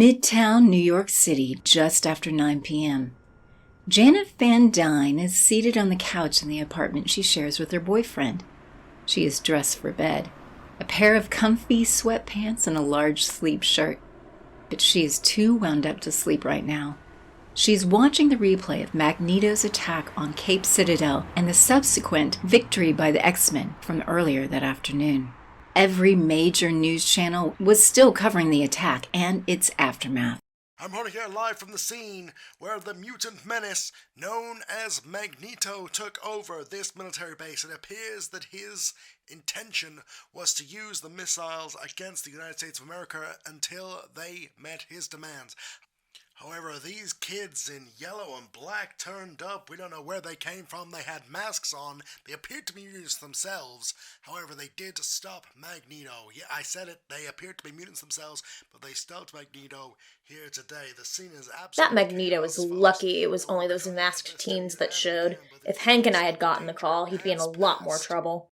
Midtown, New York City, just after 9 p.m. Janet Van Dyne is seated on the couch in the apartment she shares with her boyfriend. She is dressed for bed, a pair of comfy sweatpants and a large sleep shirt. But she is too wound up to sleep right now. She's watching the replay of Magneto's attack on Cape Citadel and the subsequent victory by the X-Men from earlier that afternoon. Every major news channel was still covering the attack and its aftermath. I'm running here live from the scene where the mutant menace known as Magneto took over this military base. It appears that his intention was to use the missiles against the United States of America until they met his demands. However, these kids in yellow and black turned up. We don't know where they came from. They had masks on. They appeared to be mutants themselves. However, they did stop Magneto. Yeah, I said it. They appeared to be mutants themselves, but they stopped Magneto here today. The scene is absolutely... That Magneto was lucky it was only those masked teens that showed. If Hank and I had gotten the call, he'd be in a lot more trouble.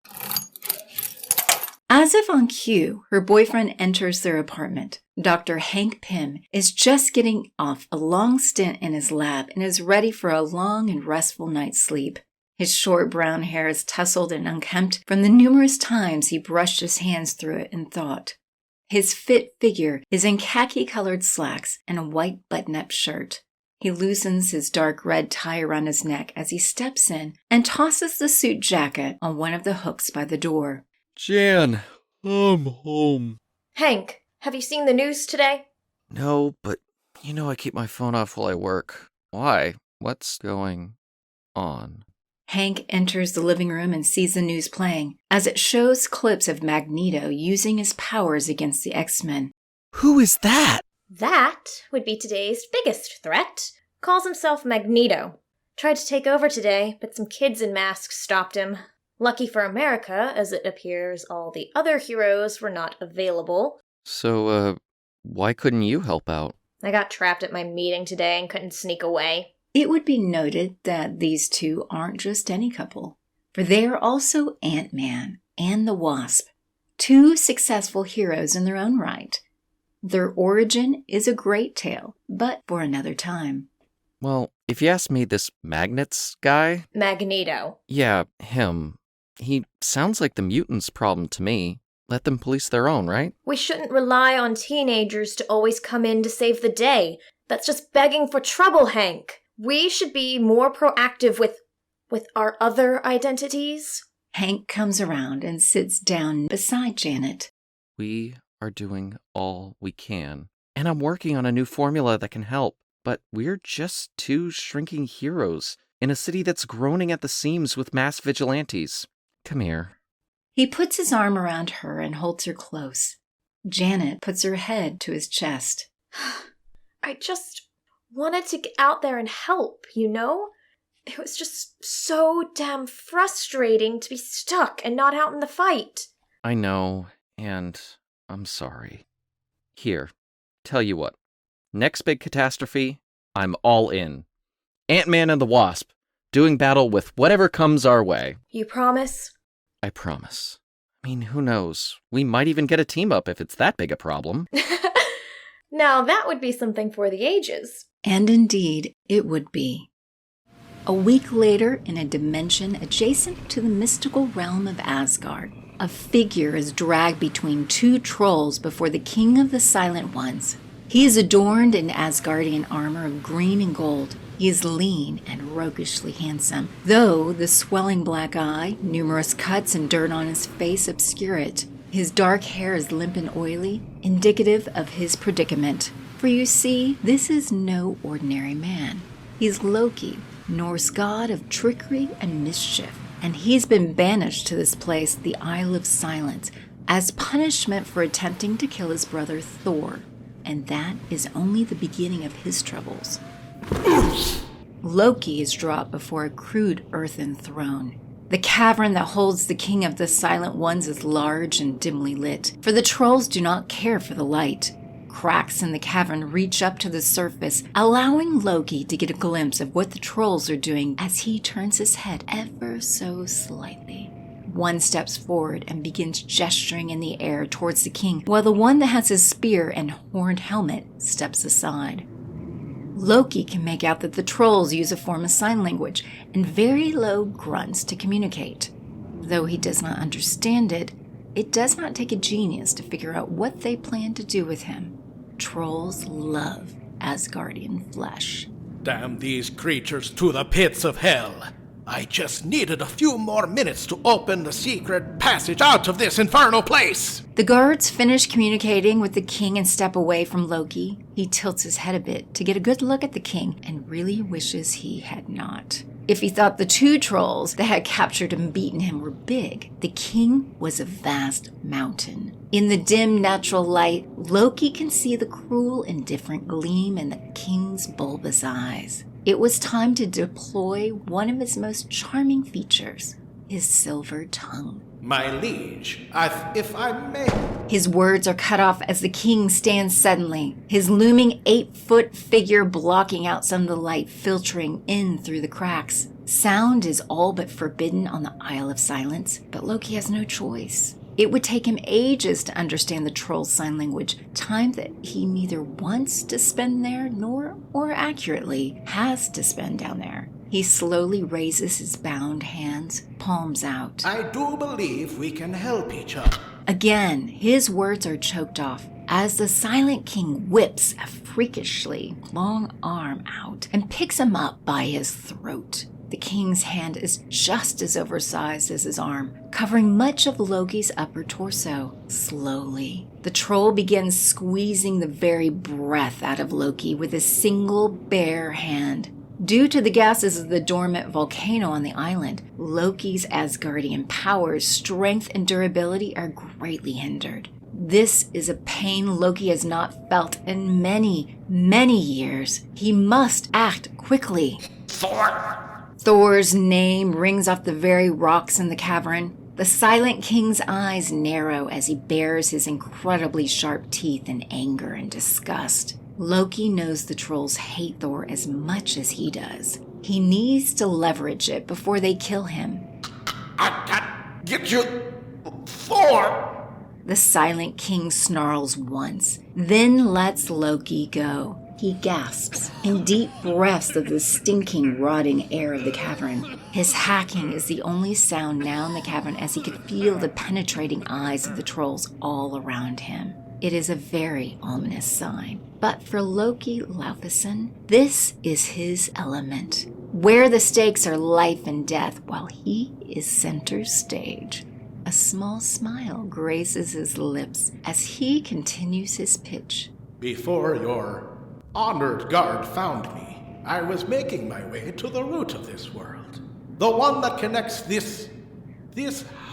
As if on cue, her boyfriend enters their apartment. Dr. Hank Pym is just getting off a long stint in his lab and is ready for a long and restful night's sleep. His short brown hair is tousled and unkempt from the numerous times he brushed his hands through it in thought. His fit figure is in khaki-colored slacks and a white button-up shirt. He loosens his dark red tie around his neck as he steps in and tosses the suit jacket on one of the hooks by the door. Jan, I'm home. Hank, have you seen the news today? No, but I keep my phone off while I work. Why? What's going on? Hank enters the living room and sees the news playing, as it shows clips of Magneto using his powers against the X-Men. Who is that? That would be today's biggest threat. Calls himself Magneto. Tried to take over today, but some kids in masks stopped him. Lucky for America, as it appears all the other heroes were not available. So, why couldn't you help out? I got trapped at my meeting today and couldn't sneak away. It would be noted that these two aren't just any couple, for they are also Ant-Man and the Wasp, two successful heroes in their own right. Their origin is a great tale, but for another time. Well, if you ask me, this Magnets guy... Magneto. Yeah, him. He sounds like the mutants' problem to me. Let them police their own, right? We shouldn't rely on teenagers to always come in to save the day. That's just begging for trouble, Hank. We should be more proactive with our other identities. Hank comes around and sits down beside Janet. We are doing all we can. And I'm working on a new formula that can help. But we're just two shrinking heroes in a city that's groaning at the seams with mass vigilantes. Come here. He puts his arm around her and holds her close. Janet puts her head to his chest. I just wanted to get out there and help, you know? It was just so damn frustrating to be stuck and not out in the fight. I know, and I'm sorry. Here, tell you what. Next big catastrophe, I'm all in. Ant-Man and the Wasp, doing battle with whatever comes our way. You promise? I promise. I mean, who knows? We might even get a team-up if it's that big a problem. Now that would be something for the ages. And indeed, it would be. A week later, in a dimension adjacent to the mystical realm of Asgard, a figure is dragged between two trolls before the King of the Silent Ones. He is adorned in Asgardian armor of green and gold. He is lean and roguishly handsome, though the swelling black eye, numerous cuts and dirt on his face obscure it. His dark hair is limp and oily, indicative of his predicament. For you see, this is no ordinary man. He's Loki, Norse god of trickery and mischief, and he's been banished to this place, the Isle of Silence, as punishment for attempting to kill his brother Thor. And that is only the beginning of his troubles. Loki is dropped before a crude earthen throne. The cavern that holds the King of the Silent Ones is large and dimly lit, for the trolls do not care for the light. Cracks in the cavern reach up to the surface, allowing Loki to get a glimpse of what the trolls are doing as he turns his head ever so slightly. One steps forward and begins gesturing in the air towards the king, while the one that has his spear and horned helmet steps aside. Loki can make out that the trolls use a form of sign language and very low grunts to communicate. Though he does not understand it, it does not take a genius to figure out what they plan to do with him. Trolls love Asgardian flesh. Damn these creatures to the pits of hell. I just needed a few more minutes to open the secret passage out of this infernal place. The guards finish communicating with the king and step away from Loki. He tilts his head a bit to get a good look at the king and really wishes he had not. If he thought the two trolls that had captured and beaten him were big, the king was a vast mountain. In the dim natural light, Loki can see the cruel, indifferent gleam in the king's bulbous eyes. It was time to deploy one of his most charming features, his silver tongue. My liege, if I may... His words are cut off as the king stands suddenly, his looming 8-foot figure blocking out some of the light filtering in through the cracks. Sound is all but forbidden on the Isle of Silence, but Loki has no choice. It would take him ages to understand the troll's sign language, time that he neither wants to spend there nor, more accurately, has to spend down there. He slowly raises his bound hands, palms out. I do believe we can help each other. Again, his words are choked off as the Silent King whips a freakishly long arm out and picks him up by his throat. The king's hand is just as oversized as his arm, covering much of Loki's upper torso. Slowly, the troll begins squeezing the very breath out of Loki with a single bare hand. Due to the gases of the dormant volcano on the island, Loki's Asgardian powers, strength, and durability are greatly hindered. This is a pain Loki has not felt in many, many years. He must act quickly. Thor's name rings off the very rocks in the cavern. The Silent King's eyes narrow as he bares his incredibly sharp teeth in anger and disgust. Loki knows the trolls hate Thor as much as he does. He needs to leverage it before they kill him. I can't get you, Thor! The Silent King snarls once, then lets Loki go. He gasps in deep breaths of the stinking, rotting air of the cavern. His hacking is the only sound now in the cavern as he could feel the penetrating eyes of the trolls all around him. It is a very ominous sign. But for Loki Laufeyson, this is his element, where the stakes are life and death while he is center stage. A small smile graces his lips as he continues his pitch. Before your honored guard found me, I was making my way to the root of this world. The one that connects this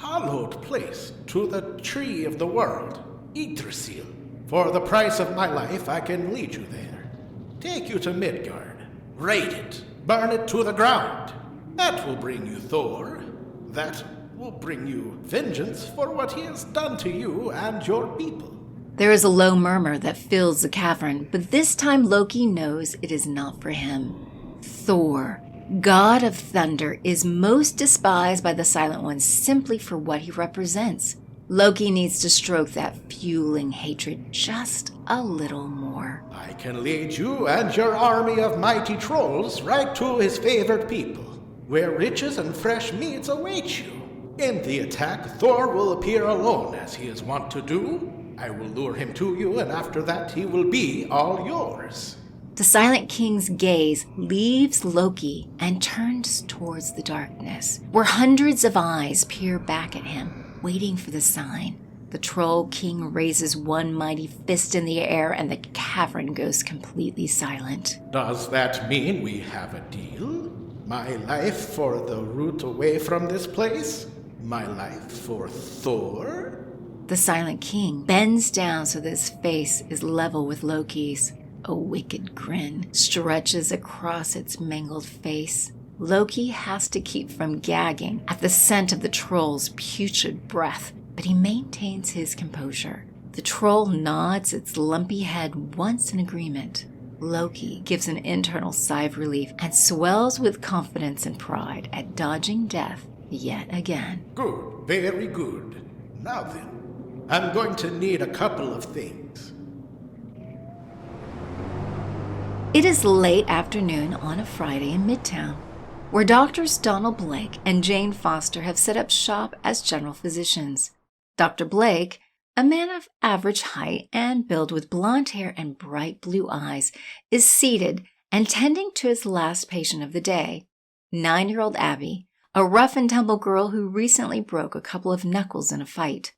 hallowed place to the tree of the world, Yggdrasil. For the price of my life, I can lead you there. Take you to Midgard. Raid it. Burn it to the ground. That will bring you Thor. That will bring you vengeance for what he has done to you and your people. There is a low murmur that fills the cavern, but this time Loki knows it is not for him. Thor, god of thunder, is most despised by the Silent Ones simply for what he represents. Loki needs to stroke that fueling hatred just a little more. I can lead you and your army of mighty trolls right to his favored people, where riches and fresh meats await you. In the attack, Thor will appear alone, as he is wont to do. I will lure him to you, and after that he will be all yours. The Silent King's gaze leaves Loki and turns towards the darkness, where hundreds of eyes peer back at him, waiting for the sign. The Troll King raises one mighty fist in the air, and the cavern goes completely silent. Does that mean we have a deal? My life for the route away from this place? My life for Thor? The Silent King bends down so that his face is level with Loki's. A wicked grin stretches across its mangled face. Loki has to keep from gagging at the scent of the troll's putrid breath, but he maintains his composure. The troll nods its lumpy head once in agreement. Loki gives an internal sigh of relief and swells with confidence and pride at dodging death yet again. Good, very good. Now then, I'm going to need a couple of things. It is late afternoon on a Friday in Midtown, where Doctors Donald Blake and Jane Foster have set up shop as general physicians. Dr. Blake, a man of average height and build with blonde hair and bright blue eyes, is seated and tending to his last patient of the day, 9-year-old Abby, a rough-and-tumble girl who recently broke a couple of knuckles in a fight.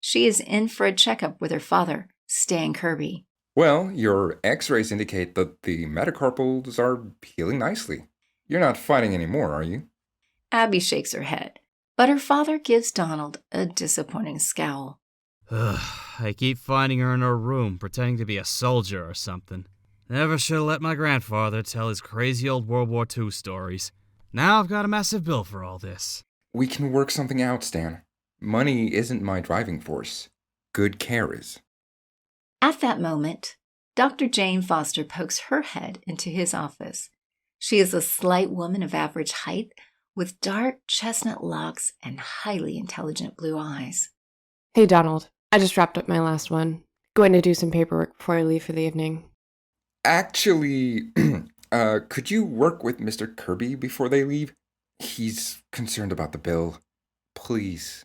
She is in for a checkup with her father, Stan Kirby. Well, your x-rays indicate that the metacarpals are healing nicely. You're not fighting anymore, are you? Abby shakes her head, but her father gives Donald a disappointing scowl. I keep finding her in her room, pretending to be a soldier or something. Never should have let my grandfather tell his crazy old World War II stories. Now I've got a massive bill for all this. We can work something out, Stan. Money isn't my driving force. Good care is. At that moment, Dr. Jane Foster pokes her head into his office. She is a slight woman of average height with dark chestnut locks and highly intelligent blue eyes. Hey, Donald. I just wrapped up my last one. Going to do some paperwork before I leave for the evening. Actually, could you work with Mr. Kirby before they leave? He's concerned about the bill. Please,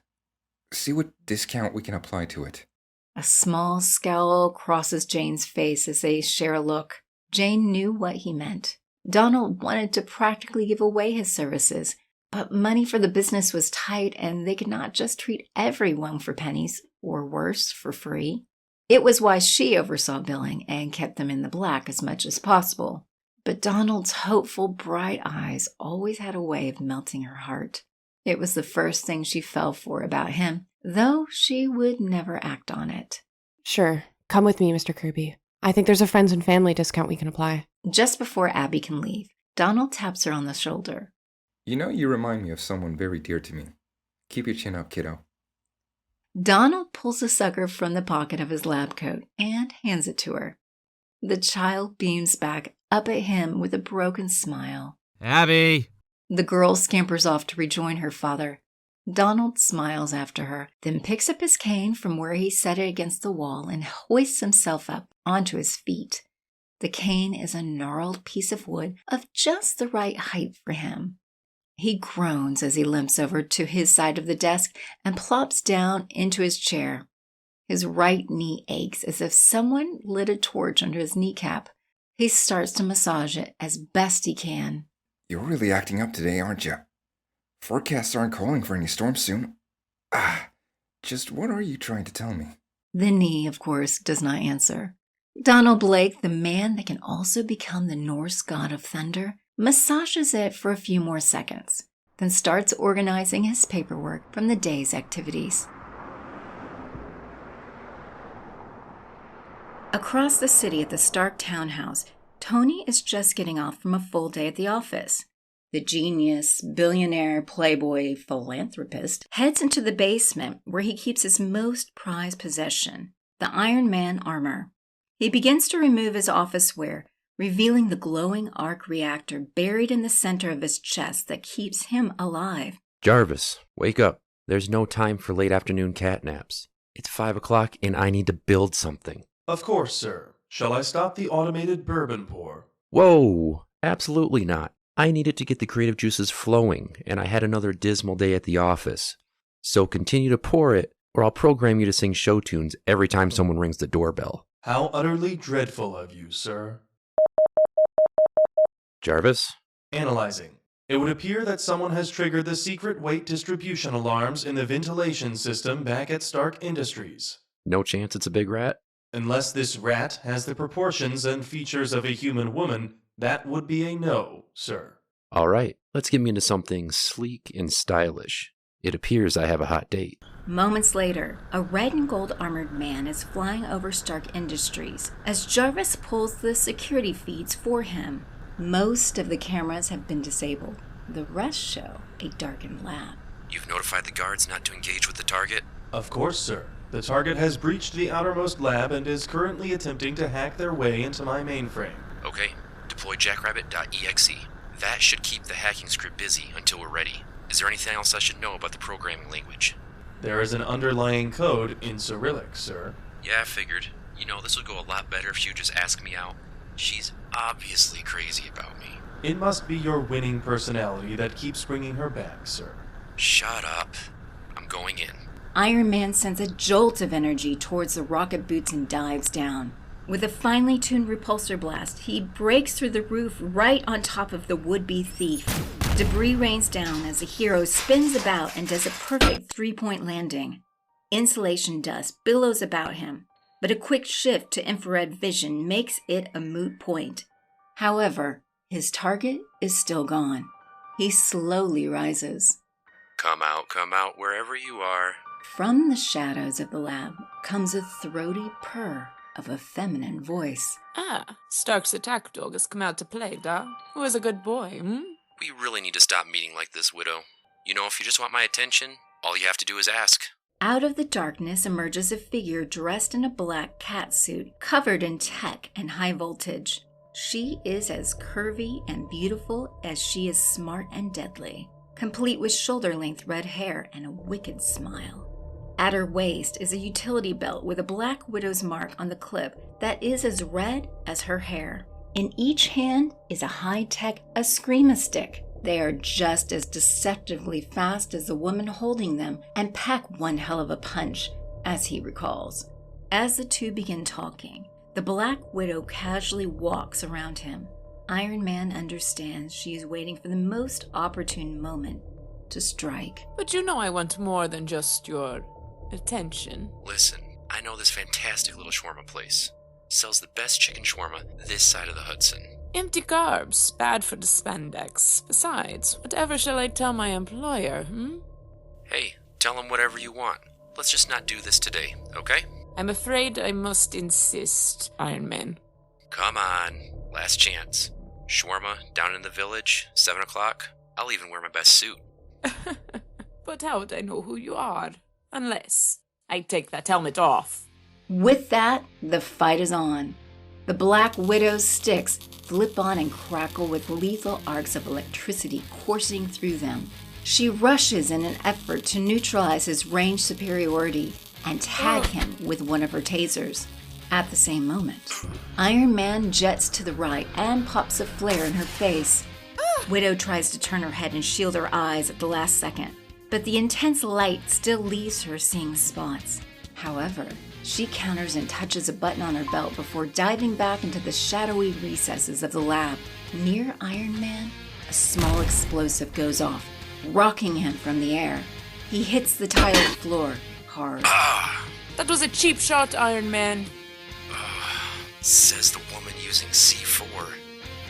see what discount we can apply to it. A small scowl crosses Jane's face as they share a look. Jane knew what he meant. Donald wanted to practically give away his services, but money for the business was tight and they could not just treat everyone for pennies, or worse, for free. It was why she oversaw billing and kept them in the black as much as possible. But Donald's hopeful, bright eyes always had a way of melting her heart. It was the first thing she fell for about him, though she would never act on it. Sure. Come with me, Mr. Kirby. I think there's a friends and family discount we can apply. Just before Abby can leave, Donald taps her on the shoulder. You know, you remind me of someone very dear to me. Keep your chin up, kiddo. Donald pulls a sucker from the pocket of his lab coat and hands it to her. The child beams back up at him with a broken smile. Abby! The girl scampers off to rejoin her father. Donald smiles after her, then picks up his cane from where he set it against the wall and hoists himself up onto his feet. The cane is a gnarled piece of wood of just the right height for him. He groans as he limps over to his side of the desk and plops down into his chair. His right knee aches as if someone lit a torch under his kneecap. He starts to massage it as best he can. You're really acting up today, aren't you? Forecasts aren't calling for any storms soon. Just what are you trying to tell me? The knee, of course, does not answer. Donald Blake, the man that can also become the Norse god of thunder, massages it for a few more seconds, then starts organizing his paperwork from the day's activities. Across the city at the Stark townhouse, Tony is just getting off from a full day at the office. The genius, billionaire, playboy, philanthropist heads into the basement where he keeps his most prized possession, the Iron Man armor. He begins to remove his office wear, revealing the glowing arc reactor buried in the center of his chest that keeps him alive. Jarvis, wake up. There's no time for late afternoon catnaps. It's 5 o'clock and I need to build something. Of course, sir. Shall I stop the automated bourbon pour? Whoa, absolutely not. I needed to get the creative juices flowing, and I had another dismal day at the office. So continue to pour it, or I'll program you to sing show tunes every time someone rings the doorbell. How utterly dreadful of you, sir. Jarvis? Analyzing. It would appear that someone has triggered the secret weight distribution alarms in the ventilation system back at Stark Industries. No chance it's a big rat? Unless this rat has the proportions and features of a human woman, that would be a no, sir. All right, let's get me into something sleek and stylish. It appears I have a hot date. Moments later, a red and gold armored man is flying over Stark Industries as Jarvis pulls the security feeds for him. Most of the cameras have been disabled. The rest show a darkened lab. You've notified the guards not to engage with the target? Of course, sir. The target has breached the outermost lab and is currently attempting to hack their way into my mainframe. Okay, deploy jackrabbit.exe. That should keep the hacking script busy until we're ready. Is there anything else I should know about the programming language? There is an underlying code in Cyrillic, sir. Yeah, I figured. You know, this would go a lot better if she would just ask me out. She's obviously crazy about me. It must be your winning personality that keeps bringing her back, sir. Shut up. I'm going in. Iron Man sends a jolt of energy towards the rocket boots and dives down. With a finely tuned repulsor blast, he breaks through the roof right on top of the would-be thief. Debris rains down as the hero spins about and does a perfect three-point landing. Insulation dust billows about him, but a quick shift to infrared vision makes it a moot point. However, his target is still gone. He slowly rises. Come out, wherever you are. From the shadows of the lab comes a throaty purr of a feminine voice. Ah, Stark's attack dog has come out to play, da. Who is a good boy, We really need to stop meeting like this, Widow. You know, if you just want my attention, all you have to do is ask. Out of the darkness emerges a figure dressed in a black catsuit, covered in tech and high voltage. She is as curvy and beautiful as she is smart and deadly, complete with shoulder-length red hair and a wicked smile. At her waist is a utility belt with a Black Widow's mark on the clip that is as red as her hair. In each hand is a high-tech Eskrima-stick. They are just as deceptively fast as the woman holding them and pack one hell of a punch, as he recalls. As the two begin talking, the Black Widow casually walks around him. Iron Man understands she is waiting for the most opportune moment to strike. But you know I want more than just your attention. Listen, I know this fantastic little shawarma place. Sells the best chicken shawarma this side of the Hudson. Empty carbs, bad for the spandex. Besides, whatever shall I tell my employer, Hey, tell him whatever you want. Let's just not do this today, okay? I'm afraid I must insist, Iron Man. Come on, last chance. Shawarma down in the village, 7 o'clock. I'll even wear my best suit. But how would I know who you are? Unless I take that helmet off. With that, the fight is on. The Black Widow's sticks flip on and crackle with lethal arcs of electricity coursing through them. She rushes in an effort to neutralize his range superiority and tag him with one of her tasers. At the same moment, Iron Man jets to the right and pops a flare in her face. Widow tries to turn her head and shield her eyes at the last second, but the intense light still leaves her seeing spots. However, she counters and touches a button on her belt before diving back into the shadowy recesses of the lab. Near Iron Man, a small explosive goes off, rocking him from the air. He hits the tiled floor hard. That was a cheap shot, Iron Man. Says the woman using C4.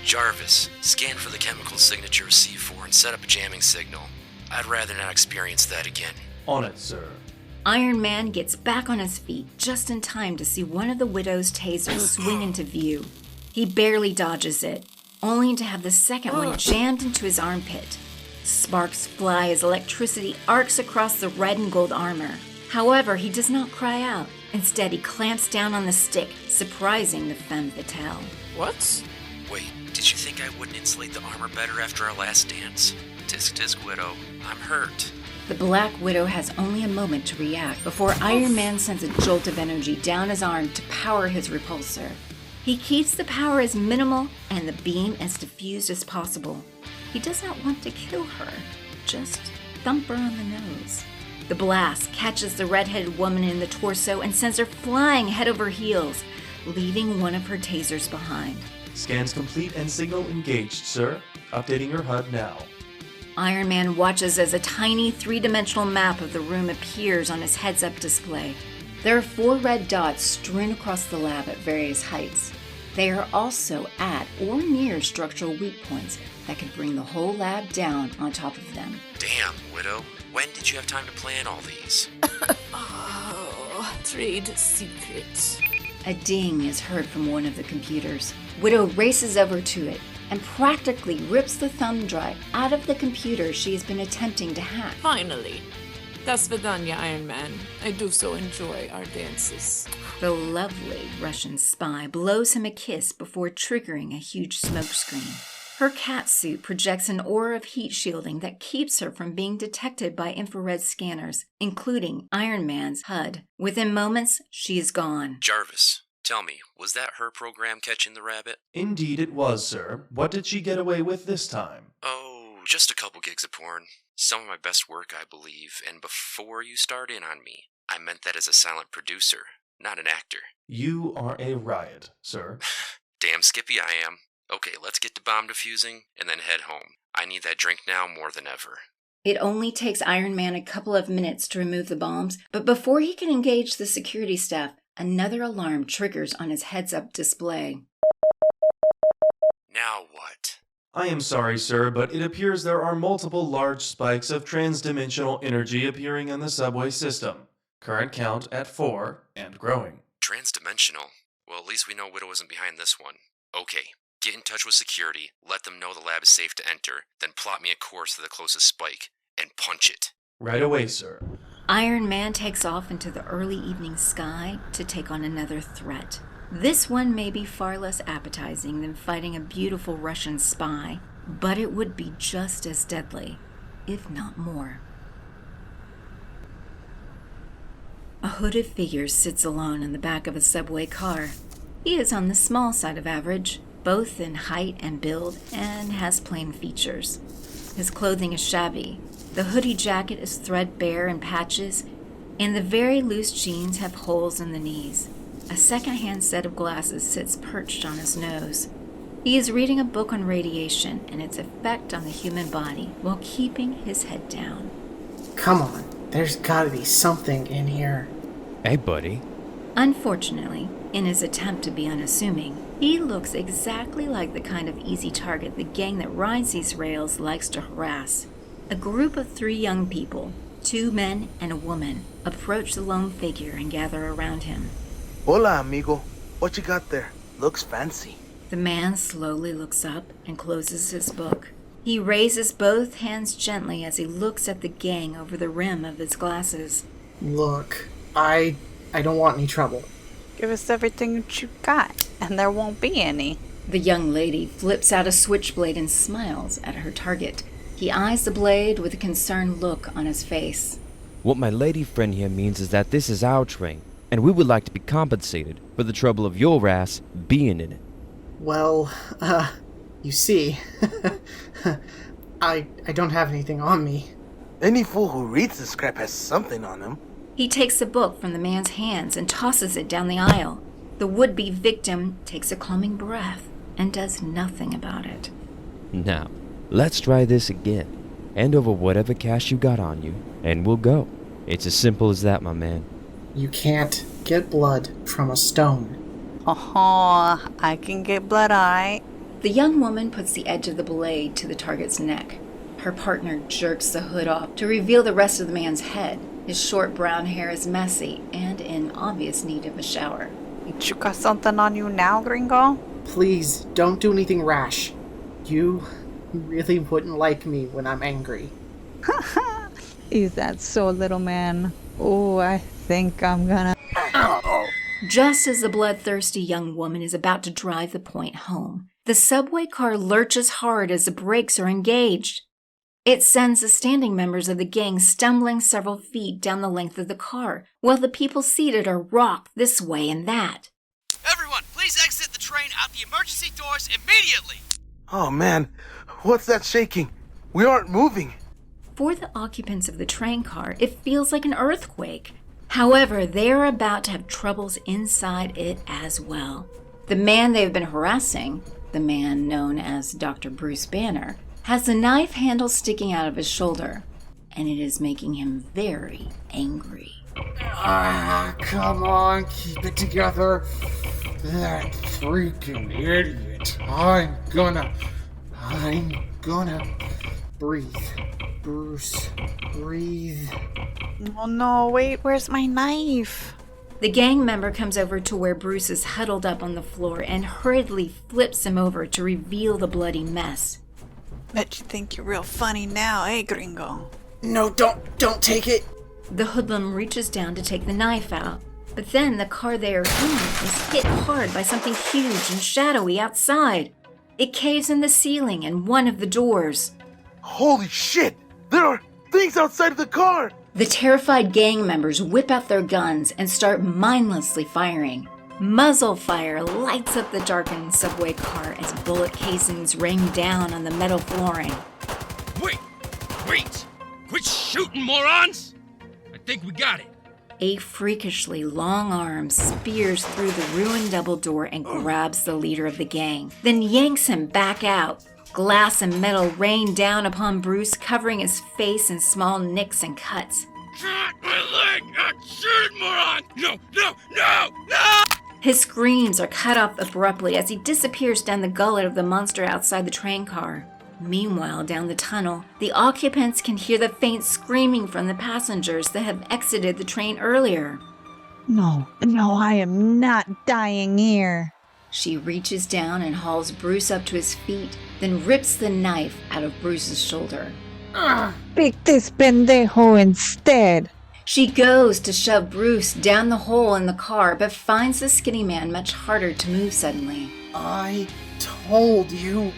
Jarvis, scan for the chemical signature of C4 and set up a jamming signal. I'd rather not experience that again. On it, sir. Iron Man gets back on his feet just in time to see one of the Widow's tasers swing into view. He barely dodges it, only to have the second one jammed into his armpit. Sparks fly as electricity arcs across the red and gold armor. However, he does not cry out. Instead, he clamps down on the stick, surprising the femme fatale. What? Wait, did you think I wouldn't insulate the armor better after our last dance? Tisk tisk, Widow. I'm hurt. The Black Widow has only a moment to react before Iron Man sends a jolt of energy down his arm to power his repulsor. He keeps the power as minimal and the beam as diffused as possible. He does not want to kill her, just thump her on the nose. The blast catches the red-headed woman in the torso and sends her flying head over heels, leaving one of her tasers behind. Scans complete and signal engaged, sir. Updating your HUD now. Iron Man watches as a tiny three-dimensional map of the room appears on his heads-up display. There are 4 red dots strewn across the lab at various heights. They are also at or near structural weak points that could bring the whole lab down on top of them. Damn, Widow. When did you have time to plan all these? Trade secrets. A ding is heard from one of the computers. Widow races over to it and practically rips the thumb drive out of the computer she has been attempting to hack. Finally. Das Vidanya, Iron Man. I do so enjoy our dances. The lovely Russian spy blows him a kiss before triggering a huge smoke screen. Her catsuit projects an aura of heat shielding that keeps her from being detected by infrared scanners, including Iron Man's HUD. Within moments, she is gone. Jarvis, tell me, was that her program catching the rabbit? Indeed it was, sir. What did she get away with this time? Oh, just a couple gigs of porn. Some of my best work, I believe, and before you start in on me, I meant that as a silent producer, not an actor. You are a riot, sir. Damn skippy I am. Okay, let's get to bomb defusing and then head home. I need that drink now more than ever. It only takes Iron Man a couple of minutes to remove the bombs, but before he can engage the security staff, another alarm triggers on his heads-up display. Now what? I am sorry, sir, but it appears there are multiple large spikes of transdimensional energy appearing in the subway system. Current count at 4 and growing. Transdimensional? Well, at least we know Widow isn't behind this one. Okay, get in touch with security, let them know the lab is safe to enter, then plot me a course to the closest spike, and punch it. Right away, sir. Iron Man takes off into the early evening sky to take on another threat. This one may be far less appetizing than fighting a beautiful Russian spy, but it would be just as deadly, if not more. A hooded figure sits alone in the back of a subway car. He is on the small side of average, both in height and build, and has plain features. His clothing is shabby. The hoodie jacket is threadbare in patches, and the very loose jeans have holes in the knees. A second-hand set of glasses sits perched on his nose. He is reading a book on radiation and its effect on the human body while keeping his head down. Come on, there's gotta be something in here. Hey, buddy. Unfortunately, in his attempt to be unassuming, he looks exactly like the kind of easy target the gang that rides these rails likes to harass. A group of 3 young people, 2 men and a woman, approach the lone figure and gather around him. Hola, amigo. What you got there? Looks fancy. The man slowly looks up and closes his book. He raises both hands gently as he looks at the gang over the rim of his glasses. Look, I don't want any trouble. Give us everything that you got, and there won't be any. The young lady flips out a switchblade and smiles at her target. He eyes the blade with a concerned look on his face. What my lady friend here means is that this is our train, and we would like to be compensated for the trouble of your ass being in it. Well, you see, I don't have anything on me. Any fool who reads this crap has something on him. He takes the book from the man's hands and tosses it down the aisle. The would-be victim takes a calming breath and does nothing about it. Now, let's try this again. Hand over whatever cash you got on you, and we'll go. It's as simple as that, my man. You can't get blood from a stone. Oh, I can get blood, alright. The young woman puts the edge of the blade to the target's neck. Her partner jerks the hood off to reveal the rest of the man's head. His short brown hair is messy and in obvious need of a shower. You got something on you now, gringo? Please, don't do anything rash. You really wouldn't like me when I'm angry. Is that so, little man? Oh, I think I'm gonna... Just as the bloodthirsty young woman is about to drive the point home, the subway car lurches hard as the brakes are engaged. It sends the standing members of the gang stumbling several feet down the length of the car, while the people seated are rocked this way and that. Everyone, please exit the train out the emergency doors immediately! Oh man, what's that shaking? We aren't moving. For the occupants of the train car, it feels like an earthquake. However, they are about to have troubles inside it as well. The man they've been harassing, the man known as Dr. Bruce Banner, has the knife handle sticking out of his shoulder, and it is making him very angry. Come on, keep it together. That freaking idiot. I'm gonna breathe. Bruce, breathe. Oh no, wait, where's my knife? The gang member comes over to where Bruce is huddled up on the floor and hurriedly flips him over to reveal the bloody mess. Bet you think you're real funny now, eh, gringo? No, don't take it. The hoodlum reaches down to take the knife out, but then the car they are in is hit hard by something huge and shadowy outside. It caves in the ceiling and one of the doors. Holy shit! There are things outside of the car! The terrified gang members whip out their guns and start mindlessly firing. Muzzle fire lights up the darkened subway car as bullet casings rain down on the metal flooring. Wait! Quit shooting, morons! I think we got it. A freakishly long arm spears through the ruined double door and grabs the leader of the gang, then yanks him back out. Glass and metal rain down upon Bruce, covering his face in small nicks and cuts. My leg! Shoot it, moron! No! His screams are cut off abruptly as he disappears down the gullet of the monster outside the train car. Meanwhile, down the tunnel, the occupants can hear the faint screaming from the passengers that have exited the train earlier. No, I am not dying here. She reaches down and hauls Bruce up to his feet, then rips the knife out of Bruce's shoulder. Pick this pendejo instead. She goes to shove Bruce down the hole in the car, but finds the skinny man much harder to move suddenly. I told you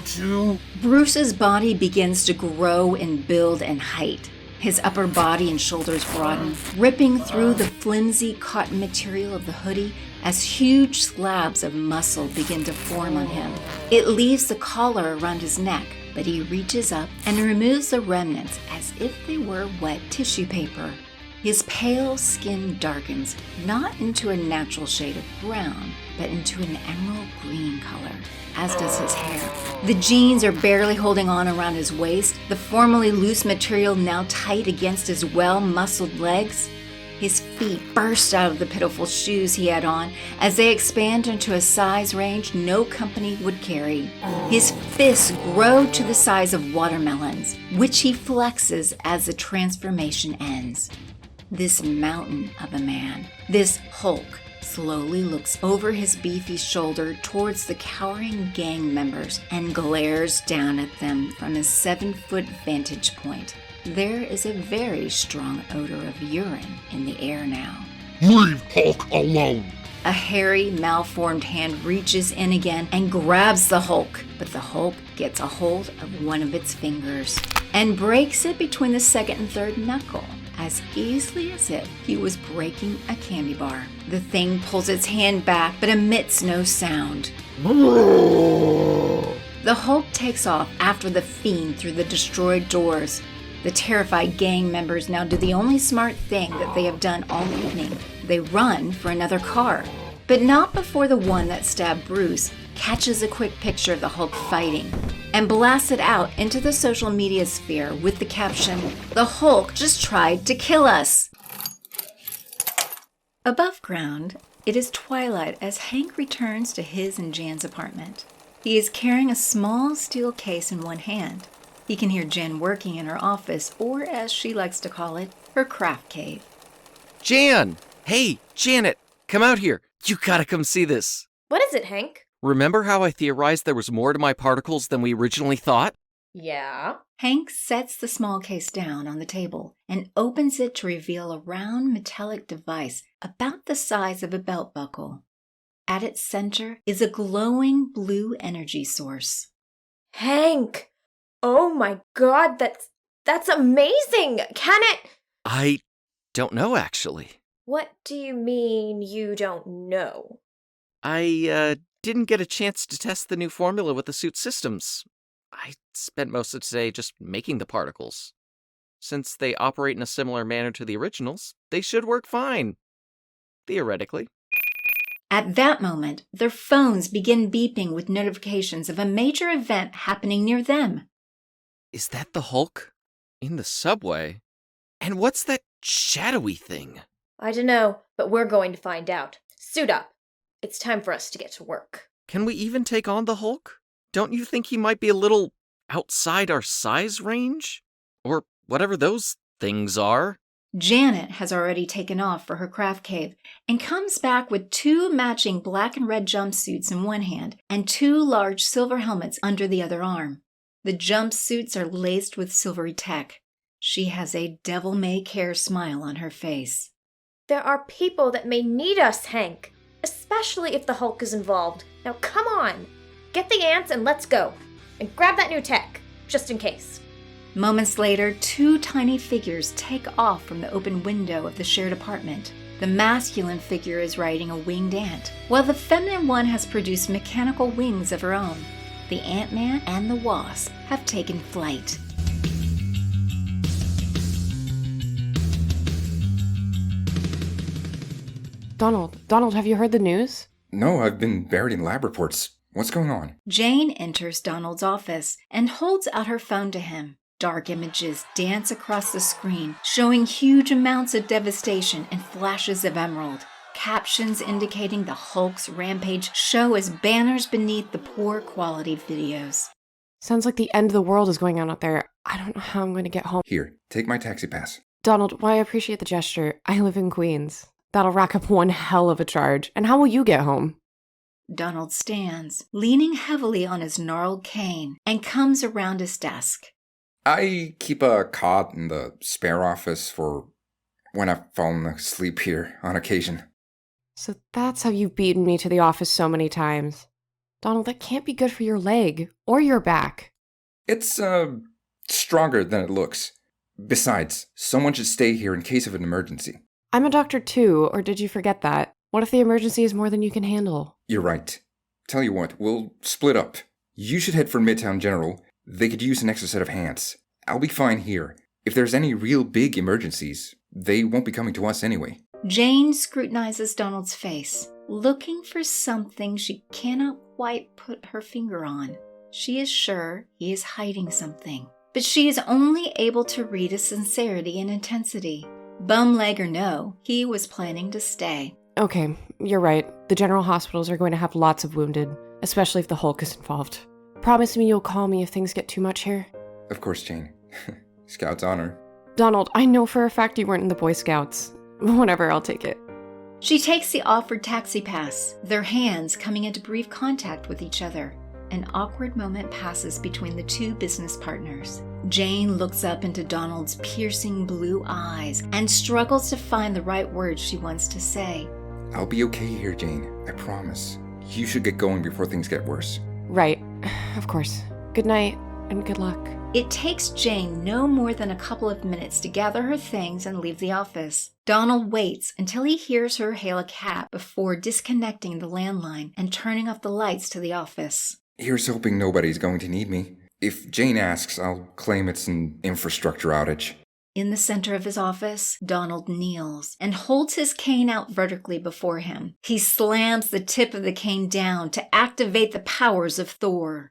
to. Bruce's body begins to grow and build in height. His upper body and shoulders broaden, ripping through the flimsy cotton material of the hoodie as huge slabs of muscle begin to form on him. It leaves the collar around his neck, but he reaches up and removes the remnants as if they were wet tissue paper. His pale skin darkens, not into a natural shade of brown, but into an emerald green color, as does his hair. The jeans are barely holding on around his waist, the formerly loose material now tight against his well-muscled legs. His feet burst out of the pitiful shoes he had on as they expand into a size range no company would carry. His fists grow to the size of watermelons, which he flexes as the transformation ends. This mountain of a man, this Hulk, slowly looks over his beefy shoulder towards the cowering gang members and glares down at them from his 7-foot vantage point. There is a very strong odor of urine in the air now. Leave Hulk alone! A hairy, malformed hand reaches in again and grabs the Hulk, but the Hulk gets a hold of one of its fingers and breaks it between the second and third knuckle, as easily as if he was breaking a candy bar. The thing pulls its hand back but emits no sound. The Hulk takes off after the fiend through the destroyed doors. The terrified gang members now do the only smart thing that they have done all evening. They run for another car, but not before the one that stabbed Bruce catches a quick picture of the Hulk fighting and blasts it out into the social media sphere with the caption, "The Hulk just tried to kill us." Above ground, it is twilight as Hank returns to his and Jan's apartment. He is carrying a small steel case in one hand. He can hear Jen working in her office, or as she likes to call it, her craft cave. Jan! Hey, Janet! Come out here! You gotta come see this! What is it, Hank? Remember how I theorized there was more to my particles than we originally thought? Yeah. Hank sets the small case down on the table and opens it to reveal a round metallic device about the size of a belt buckle. At its center is a glowing blue energy source. Hank! Oh my god, that's amazing! Can it... I don't know, actually. What do you mean you don't know? I didn't get a chance to test the new formula with the suit systems. I spent most of today just making the particles. Since they operate in a similar manner to the originals, they should work fine. Theoretically. At that moment, their phones begin beeping with notifications of a major event happening near them. Is that the Hulk? In the subway? And what's that shadowy thing? I don't know, but we're going to find out. Suit up. It's time for us to get to work. Can we even take on the Hulk? Don't you think he might be a little outside our size range? Or whatever those things are? Janet has already taken off for her craft cave and comes back with 2 matching black and red jumpsuits in one hand and 2 large silver helmets under the other arm. The jumpsuits are laced with silvery tech. She has a devil-may-care smile on her face. There are people that may need us, Hank. Especially if the Hulk is involved. Now come on! Get the ants and let's go. And grab that new tech, just in case. Moments later, 2 tiny figures take off from the open window of the shared apartment. The masculine figure is riding a winged ant, while the feminine one has produced mechanical wings of her own. The Ant-Man and the Wasp have taken flight. Donald, have you heard the news? No, I've been buried in lab reports. What's going on? Jane enters Donald's office and holds out her phone to him. Dark images dance across the screen, showing huge amounts of devastation and flashes of emerald. Captions indicating the Hulk's rampage show as banners beneath the poor quality videos. Sounds like the end of the world is going on out there. I don't know how I'm going to get home. Here, take my taxi pass. Donald, I appreciate the gesture. I live in Queens. That'll rack up one hell of a charge. And how will you get home? Donald stands, leaning heavily on his gnarled cane, and comes around his desk. I keep a cot in the spare office for when I've fallen asleep here on occasion. So that's how you've beaten me to the office so many times. Donald, that can't be good for your leg or your back. It's, stronger than it looks. Besides, someone should stay here in case of an emergency. I'm a doctor too, or did you forget that? What if the emergency is more than you can handle? You're right. Tell you what, we'll split up. You should head for Midtown General. They could use an extra set of hands. I'll be fine here. If there's any real big emergencies, they won't be coming to us anyway. Jane scrutinizes Donald's face, looking for something she cannot quite put her finger on. She is sure he is hiding something, but she is only able to read his sincerity and intensity. Bum leg or no, he was planning to stay. Okay, you're right. The general hospitals are going to have lots of wounded, especially if the Hulk is involved. Promise me you'll call me if things get too much here. Of course, Jane. Scout's honor. Donald, I know for a fact you weren't in the Boy Scouts. Whatever, I'll take it. She takes the offered taxi pass, their hands coming into brief contact with each other. An awkward moment passes between the 2 business partners. Jane looks up into Donald's piercing blue eyes and struggles to find the right words she wants to say. I'll be okay here, Jane. I promise. You should get going before things get worse. Right. Of course. Good night, and good luck. It takes Jane no more than a couple of minutes to gather her things and leave the office. Donald waits until he hears her hail a cab before disconnecting the landline and turning off the lights to the office. Here's hoping nobody's going to need me. If Jane asks, I'll claim it's an infrastructure outage. In the center of his office, Donald kneels and holds his cane out vertically before him. He slams the tip of the cane down to activate the powers of Thor.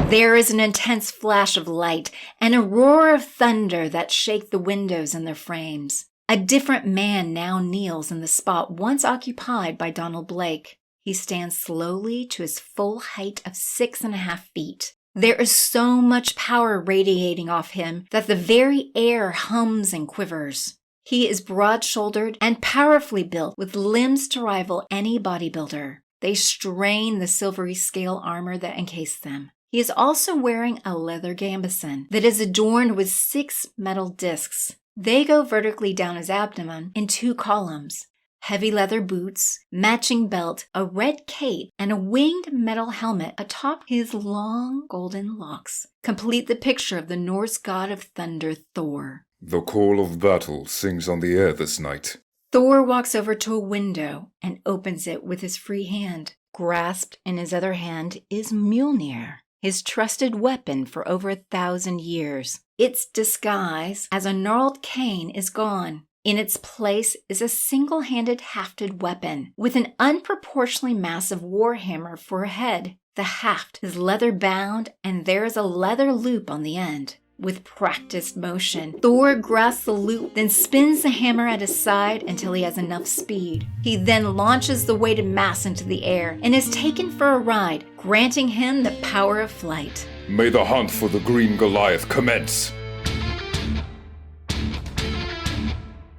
There is an intense flash of light and a roar of thunder that shake the windows and their frames. A different man now kneels in the spot once occupied by Donald Blake. He stands slowly to his full height of 6.5 feet. There is so much power radiating off him that the very air hums and quivers. He is broad-shouldered and powerfully built with limbs to rival any bodybuilder. They strain the silvery scale armor that encased them. He is also wearing a leather gambeson that is adorned with 6 metal discs. They go vertically down his abdomen in 2 columns. Heavy leather boots, matching belt, a red cape, and a winged metal helmet atop his long golden locks complete the picture of the Norse god of thunder, Thor. The call of battle sings on the air this night. Thor walks over to a window and opens it with his free hand. Grasped in his other hand is Mjolnir, his trusted weapon for over 1,000 years. Its disguise as a gnarled cane is gone. In its place is a single-handed hafted weapon with an unproportionally massive warhammer for a head. The haft is leather-bound and there is a leather loop on the end. With practiced motion, Thor grasps the loop, then spins the hammer at his side until he has enough speed. He then launches the weighted mass into the air and is taken for a ride, granting him the power of flight. May the hunt for the Green Goliath commence!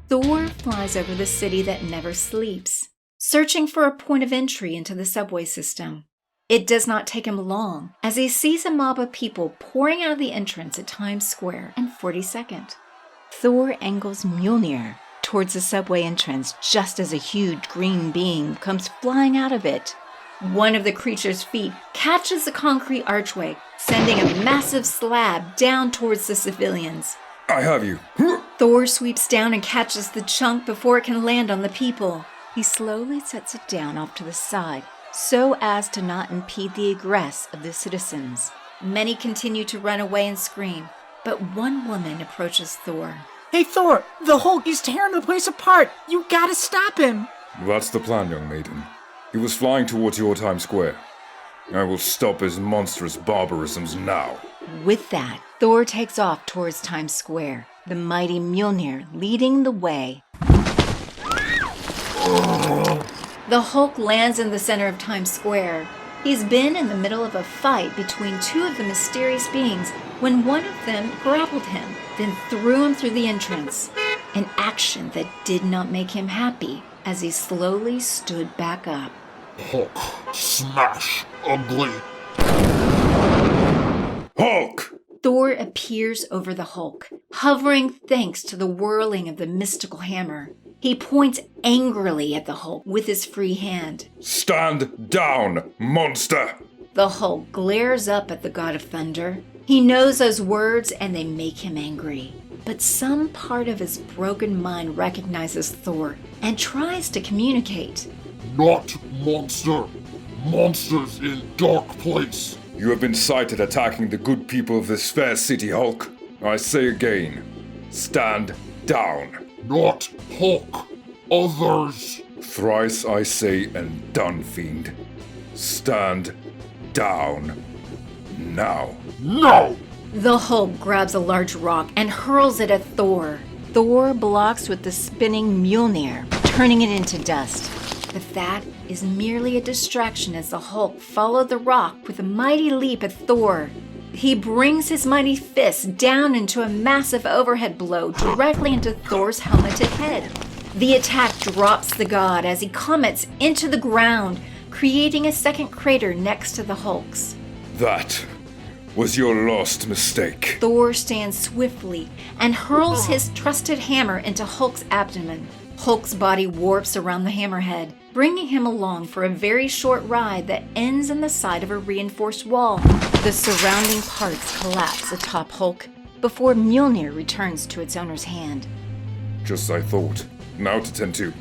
Thor flies over the city that never sleeps, searching for a point of entry into the subway system. It does not take him long, as he sees a mob of people pouring out of the entrance at Times Square and 42nd. Thor angles Mjolnir, towards the subway entrance just as a huge green beam comes flying out of it. One of the creature's feet catches the concrete archway, sending a massive slab down towards the civilians. I have you. Thor sweeps down and catches the chunk before it can land on the people. He slowly sets it down off to the side, so as to not impede the egress of the citizens. Many continue to run away and scream, but one woman approaches Thor. Hey Thor, the Hulk is tearing the place apart. You gotta stop him. That's the plan, young maiden. He was flying towards your Times Square. I will stop his monstrous barbarisms now. With that, Thor takes off towards Times Square, the mighty Mjolnir leading the way. The Hulk lands in the center of Times Square. He's been in the middle of a fight between two of the mysterious beings when one of them grappled him, then threw him through the entrance. An action that did not make him happy as he slowly stood back up. Hulk, smash, ugly. Hulk! Thor appears over the Hulk, hovering thanks to the whirling of the mystical hammer. He points angrily at the Hulk with his free hand. Stand down, monster! The Hulk glares up at the God of Thunder. He knows those words and they make him angry. But some part of his broken mind recognizes Thor and tries to communicate. Not monster. Monsters in dark place. You have been sighted attacking the good people of this fair city, Hulk. I say again, stand down. Not Hulk. Others. Thrice I say and done, fiend. Stand down. Now. No! The Hulk grabs a large rock and hurls it at Thor. Thor blocks with the spinning Mjolnir, turning it into dust. But that is merely a distraction as the Hulk followed the rock with a mighty leap at Thor. He brings his mighty fist down into a massive overhead blow directly into Thor's helmeted head. The attack drops the god as he comets into the ground, creating a second crater next to the Hulk's. That was your last mistake. Thor stands swiftly and hurls his trusted hammer into Hulk's abdomen. Hulk's body warps around the hammerhead, bringing him along for a very short ride that ends in the side of a reinforced wall. The surrounding parts collapse atop Hulk before Mjolnir returns to its owner's hand. Just as I thought. Now to tend to.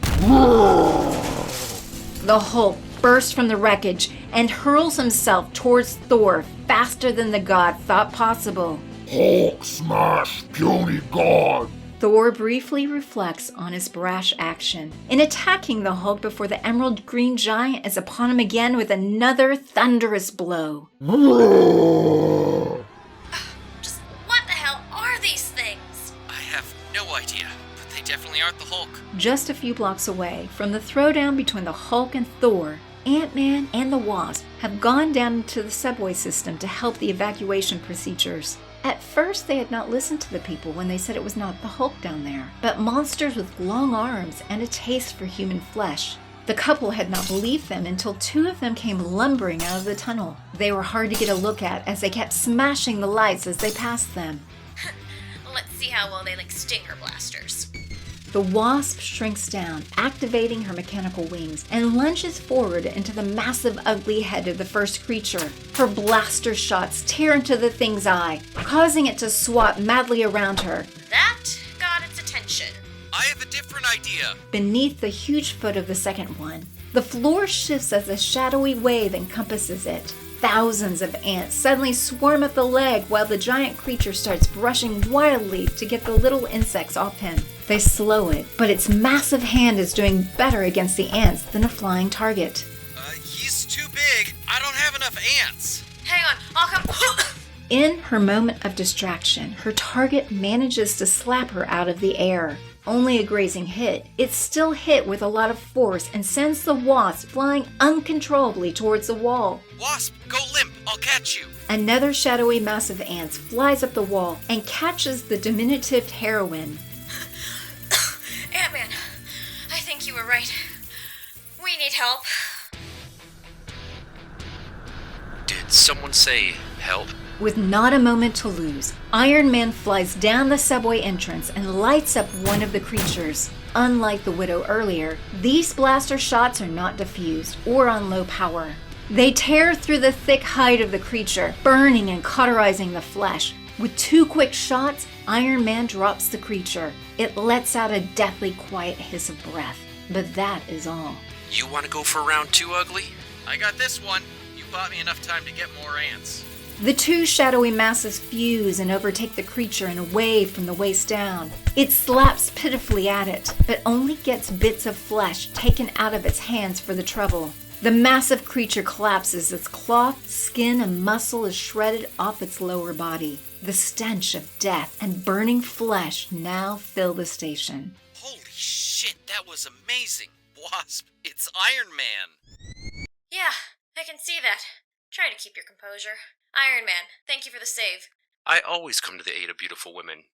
The Hulk bursts from the wreckage and hurls himself towards Thor faster than the god thought possible. Hulk smash, puny god! Thor briefly reflects on his brash action in attacking the Hulk before the emerald green giant is upon him again with another thunderous blow. Just what the hell are these things? I have no idea, but they definitely aren't the Hulk. Just a few blocks away from the throwdown between the Hulk and Thor, Ant-Man and the Wasp have gone down into the subway system to help the evacuation procedures. At first, they had not listened to the people when they said it was not the Hulk down there, but monsters with long arms and a taste for human flesh. The couple had not believed them until two of them came lumbering out of the tunnel. They were hard to get a look at as they kept smashing the lights as they passed them. Let's see how well they like stinger blasters. The Wasp shrinks down, activating her mechanical wings, and lunges forward into the massive, ugly head of the first creature. Her blaster shots tear into the thing's eye, causing it to swat madly around her. That got its attention. I have a different idea. Beneath the huge foot of the second one, the floor shifts as a shadowy wave encompasses it. Thousands of ants suddenly swarm up the leg while the giant creature starts brushing wildly to get the little insects off him. They slow it, but its massive hand is doing better against the ants than a flying target. He's too big. I don't have enough ants. Hang on, I'll come. In her moment of distraction, her target manages to slap her out of the air. Only a grazing hit, it's still hit with a lot of force and sends the Wasp flying uncontrollably towards the wall. Wasp, go limp. I'll catch you. Another shadowy mass of ants flies up the wall and catches the diminutive heroine. Ant-Man, I think you were right. We need help. Did someone say help? With not a moment to lose, Iron Man flies down the subway entrance and lights up one of the creatures. unlike the Widow earlier, these blaster shots are not diffused or on low power. They tear through the thick hide of the creature, burning and cauterizing the flesh. With 2 quick shots, Iron Man drops the creature. It lets out a deathly quiet hiss of breath, but that is all. You want to go for round 2, Ugly? I got this one. You bought me enough time to get more ants. The 2 shadowy masses fuse and overtake the creature in a wave from the waist down. It slaps pitifully at it, but only gets bits of flesh taken out of its hands for the trouble. The massive creature collapses as cloth, skin, and muscle is shredded off its lower body. The stench of death and burning flesh now fill the station. Holy shit, that was amazing. Wasp, it's Iron Man. Yeah, I can see that. Try to keep your composure. Iron Man, thank you for the save. I always come to the aid of beautiful women.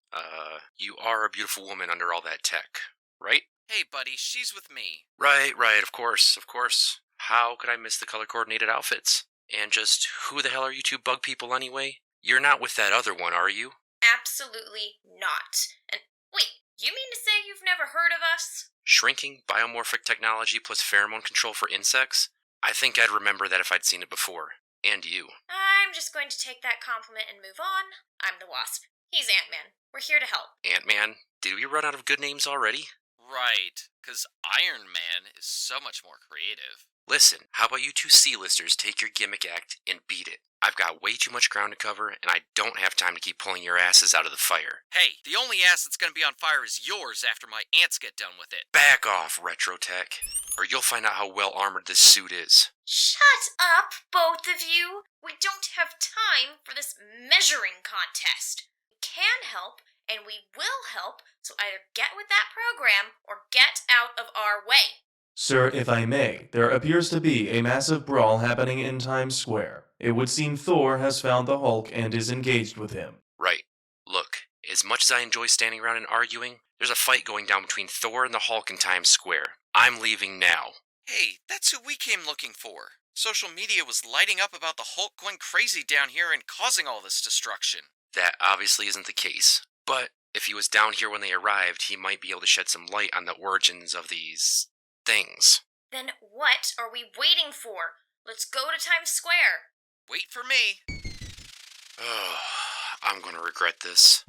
You are a beautiful woman under all that tech, right? Hey, buddy, she's with me. Right, of course. How could I miss the color-coordinated outfits? And just who the hell are you 2 bug people anyway? You're not with that other one, are you? Absolutely not. And wait, you mean to say you've never heard of us? Shrinking, biomorphic technology plus pheromone control for insects? I think I'd remember that if I'd seen it before. And you. I'm just going to take that compliment and move on. I'm the Wasp. He's Ant-Man. We're here to help. Ant-Man? Did we run out of good names already? Right, because Iron Man is so much more creative. Listen, how about you 2 C-listers take your gimmick act and beat it? I've got way too much ground to cover, and I don't have time to keep pulling your asses out of the fire. Hey, the only ass that's gonna be on fire is yours after my ants get done with it. Back off, Retrotech, or you'll find out how well armored this suit is. Shut up, both of you! We don't have time for this measuring contest. We can help, and we will help, so either get with that program or get out of our way. Sir, if I may, there appears to be a massive brawl happening in Times Square. It would seem Thor has found the Hulk and is engaged with him. Right. Look, as much as I enjoy standing around and arguing, there's a fight going down between Thor and the Hulk in Times Square. I'm leaving now. Hey, that's who we came looking for. Social media was lighting up about the Hulk going crazy down here and causing all this destruction. That obviously isn't the case. But if he was down here when they arrived, he might be able to shed some light on the origins of these things. Then what are we waiting for? Let's go to Times Square. Wait for me. Oh, I'm gonna regret this.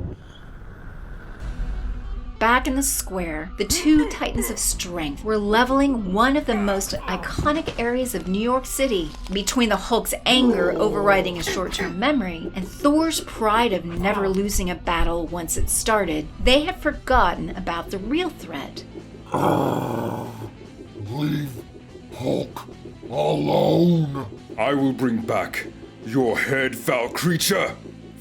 Back in the square, the 2 titans of strength were leveling one of the most iconic areas of New York City. Between the Hulk's anger overriding his short-term memory and Thor's pride of never losing a battle once it started, they had forgotten about the real threat. Leave Hulk alone. I will bring back your head, foul creature,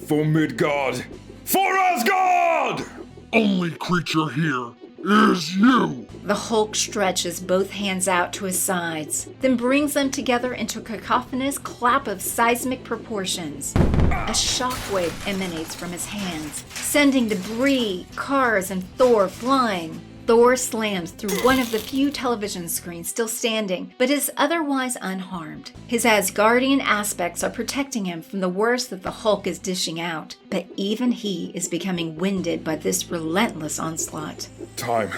for Midgard, for Asgard! Only creature here is you! The Hulk stretches both hands out to his sides, then brings them together into a cacophonous clap of seismic proportions. A shockwave emanates from his hands, sending debris, cars, and Thor flying. Thor slams through one of the few television screens still standing, but is otherwise unharmed. His Asgardian aspects are protecting him from the worst that the Hulk is dishing out, but even he is becoming winded by this relentless onslaught. Time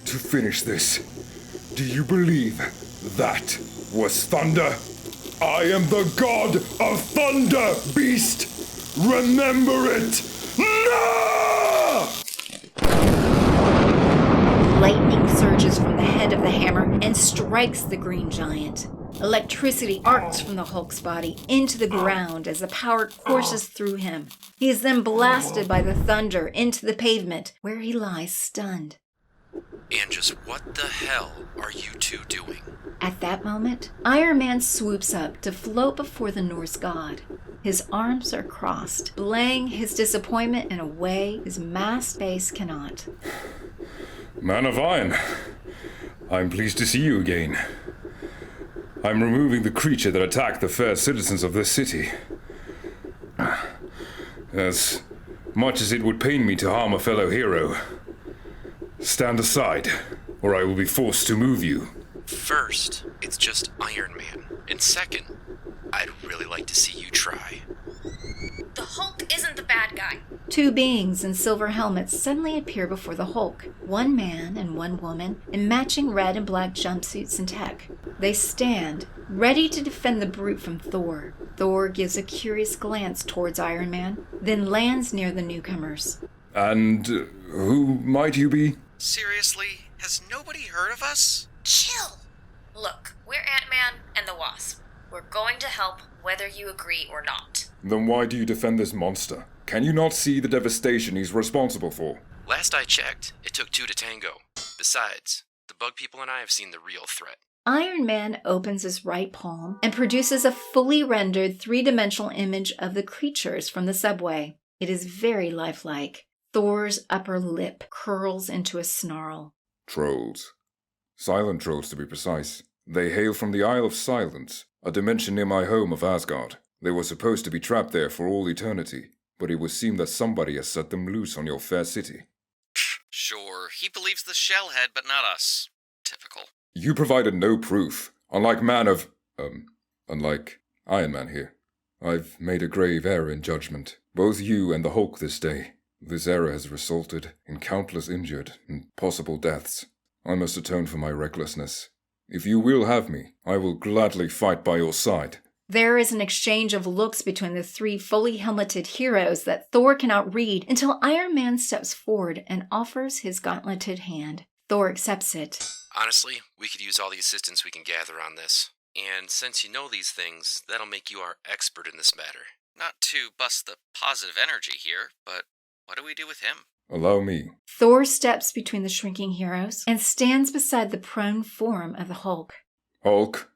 to finish this. Do you believe that was thunder? I am the god of thunder, beast! Remember it! No! Lightning surges from the head of the hammer and strikes the green giant. Electricity arcs from the Hulk's body into the ground as the power courses through him. He is then blasted by the thunder into the pavement, where he lies stunned. And just what the hell are you 2 doing? At that moment, Iron Man swoops up to float before the Norse god. His arms are crossed, belaying his disappointment in a way his masked face cannot. Man of Iron, I'm pleased to see you again. I'm removing the creature that attacked the fair citizens of this city. As much as it would pain me to harm a fellow hero, stand aside, or I will be forced to move you. First, it's just Iron Man. And second, I'd really like to see you try. The Hulk isn't the bad guy. Two beings in silver helmets suddenly appear before the Hulk. One man and one woman in matching red and black jumpsuits and tech. They stand, ready to defend the brute from Thor. Thor gives a curious glance towards Iron Man, then lands near the newcomers. And who might you be? Seriously, has nobody heard of us? Chill! Look, we're Ant-Man and the Wasp. We're going to help whether you agree or not. Then why do you defend this monster? Can you not see the devastation he's responsible for? Last I checked, it took 2 to tango. Besides, the bug people and I have seen the real threat. Iron Man opens his right palm and produces a fully rendered 3-dimensional image of the creatures from the subway. It is very lifelike. Thor's upper lip curls into a snarl. Trolls. Silent trolls, to be precise. They hail from the Isle of Silence, a dimension near my home of Asgard. They were supposed to be trapped there for all eternity, but it would seem that somebody has set them loose on your fair city. Sure, he believes the shellhead, but not us. Typical. You provided no proof, unlike Iron Man here. I've made a grave error in judgment, both you and the Hulk this day. This error has resulted in countless injured and possible deaths. I must atone for my recklessness. If you will have me, I will gladly fight by your side. There is an exchange of looks between the 3 fully helmeted heroes that Thor cannot read until Iron Man steps forward and offers his gauntleted hand. Thor accepts it. Honestly, we could use all the assistance we can gather on this. And since you know these things, that'll make you our expert in this matter. Not to bust the positive energy here, but what do we do with him? Allow me. Thor steps between the shrinking heroes and stands beside the prone form of the Hulk. Hulk,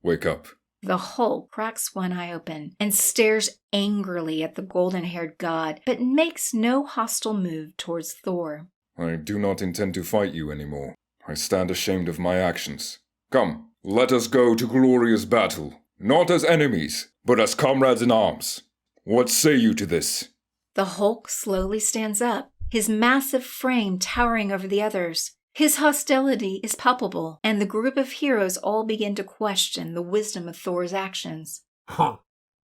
wake up. The Hulk cracks one eye open and stares angrily at the golden-haired god, but makes no hostile move towards Thor. I do not intend to fight you anymore. I stand ashamed of my actions. Come, let us go to glorious battle, not as enemies, but as comrades in arms. What say you to this? The Hulk slowly stands up, his massive frame towering over the others. His hostility is palpable, and the group of heroes all begin to question the wisdom of Thor's actions. Huh.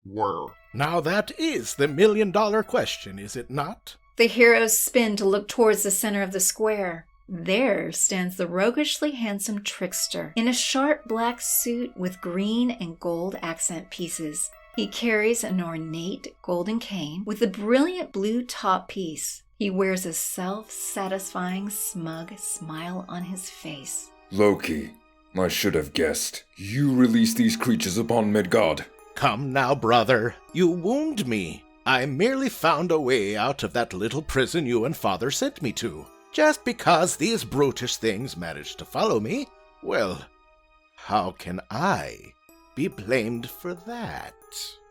Where? Now that is the million-dollar question, is it not? The heroes spin to look towards the center of the square. There stands the roguishly handsome trickster in a sharp black suit with green and gold accent pieces. He carries an ornate golden cane with a brilliant blue top piece. He wears a self-satisfying, smug smile on his face. Loki, I should have guessed. You released these creatures upon Midgard. Come now, brother. You wound me. I merely found a way out of that little prison you and father sent me to. Just because these brutish things managed to follow me, well, how can I be blamed for that?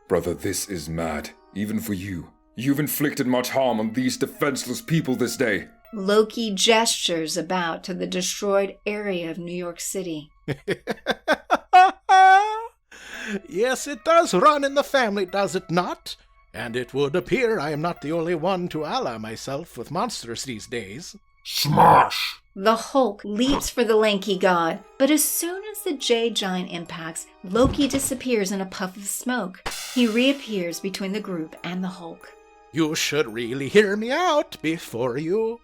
Brother, this is mad, even for you. You've inflicted much harm on these defenseless people this day. Loki gestures about to the destroyed area of New York City. Yes, it does run in the family, does it not? And it would appear I am not the only one to ally myself with monsters these days. Smash! The Hulk leaps for the lanky god, but as soon as the Jade Giant impacts, Loki disappears in a puff of smoke. He reappears between the group and the Hulk. You should really hear me out before you,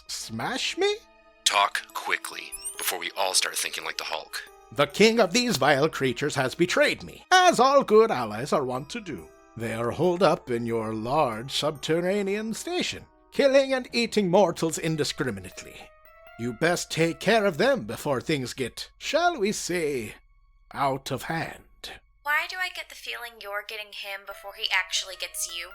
smash me? Talk quickly, before we all start thinking like the Hulk. The king of these vile creatures has betrayed me, as all good allies are wont to do. They are holed up in your large subterranean station, killing and eating mortals indiscriminately. You best take care of them before things get, shall we say, out of hand. Why do I get the feeling you're getting him before he actually gets you?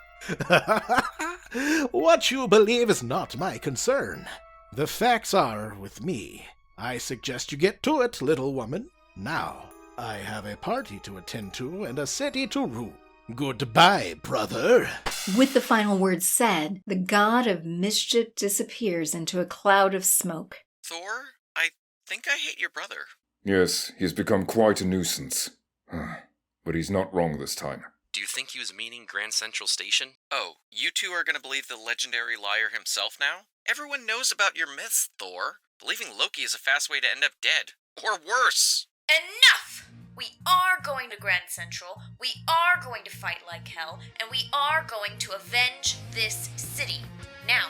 What you believe is not my concern. The facts are with me. I suggest you get to it, little woman. Now, I have a party to attend to and a city to rule. Goodbye, brother. With the final words said, the god of mischief disappears into a cloud of smoke. Thor, I think I hate your brother. Yes, he's become quite a nuisance. But he's not wrong this time. Do you think he was meaning Grand Central Station? Oh, you two are gonna believe the legendary liar himself now? Everyone knows about your myths, Thor. Believing Loki is a fast way to end up dead. Or worse. Enough! We are going to Grand Central, we are going to fight like hell, and we are going to avenge this city. Now,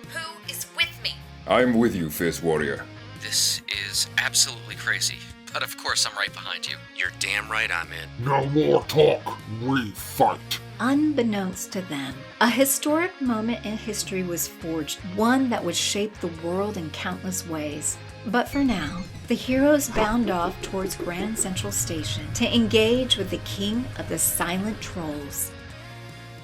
who is with me? I'm with you, Fierce Warrior. This is absolutely crazy, but of course I'm right behind you. You're damn right I'm in. No more talk. We fight. Unbeknownst to them, a historic moment in history was forged, one that would shape the world in countless ways. But for now, the heroes bound off towards Grand Central Station to engage with the king of the silent trolls.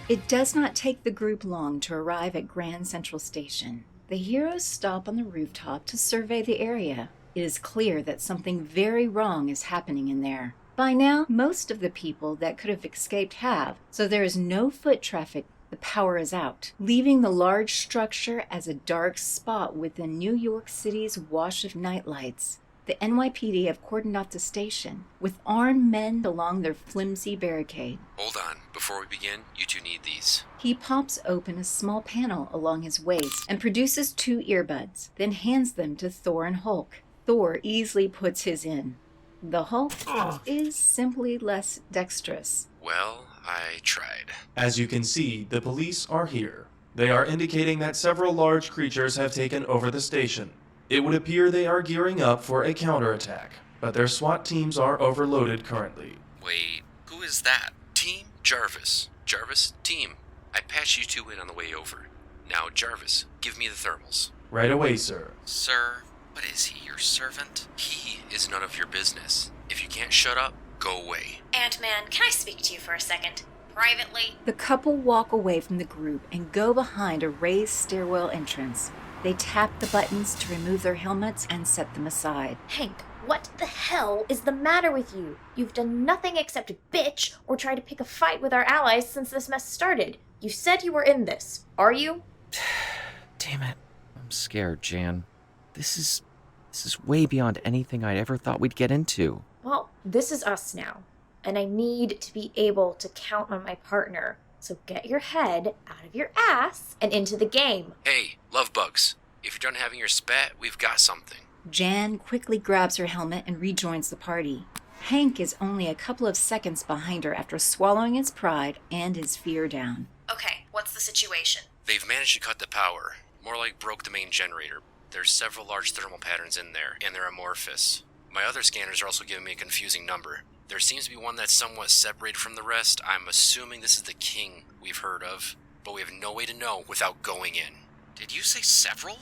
It does not take the group long to arrive at Grand Central Station. The heroes stop on the rooftop to survey the area. It is clear that something very wrong is happening in there. By now, most of the people that could have escaped have, so there is no foot traffic. The power is out, leaving the large structure as a dark spot within New York City's wash of nightlights. The NYPD have cordoned off the station, with armed men along their flimsy barricade. Hold on. Before we begin, you two need these. He pops open a small panel along his waist and produces 2 earbuds, then hands them to Thor and Hulk. Thor easily puts his in. The Hulk is simply less dexterous. Well, I tried. As you can see, the police are here. They are indicating that several large creatures have taken over the station. It would appear they are gearing up for a counterattack, but their SWAT teams are overloaded currently. Wait, who is that? Team Jarvis. Jarvis, team. I patched you two in on the way over. Now, Jarvis, give me the thermals. Right away, sir. Sir, what is he, your servant? He is none of your business. If you can't shut up, go away. Ant-Man, can I speak to you for a second? Privately? The couple walk away from the group and go behind a raised stairwell entrance. They tap the buttons to remove their helmets and set them aside. Hank, what the hell is the matter with you? You've done nothing except bitch or try to pick a fight with our allies since this mess started. You said you were in this. Are you? Damn it. I'm scared, Jan. This is way beyond anything I'd ever thought we'd get into. Well, this is us now. And I need to be able to count on my partner. So get your head out of your ass and into the game. Hey, love bugs. If you're done having your spat, we've got something. Jan quickly grabs her helmet and rejoins the party. Hank is only a couple of seconds behind her after swallowing his pride and his fear down. Okay, what's the situation? They've managed to cut the power. More like broke the main generator. There's several large thermal patterns in there, and they're amorphous. My other scanners are also giving me a confusing number. There seems to be one that's somewhat separated from the rest. I'm assuming this is the king we've heard of, but we have no way to know without going in. Did you say several?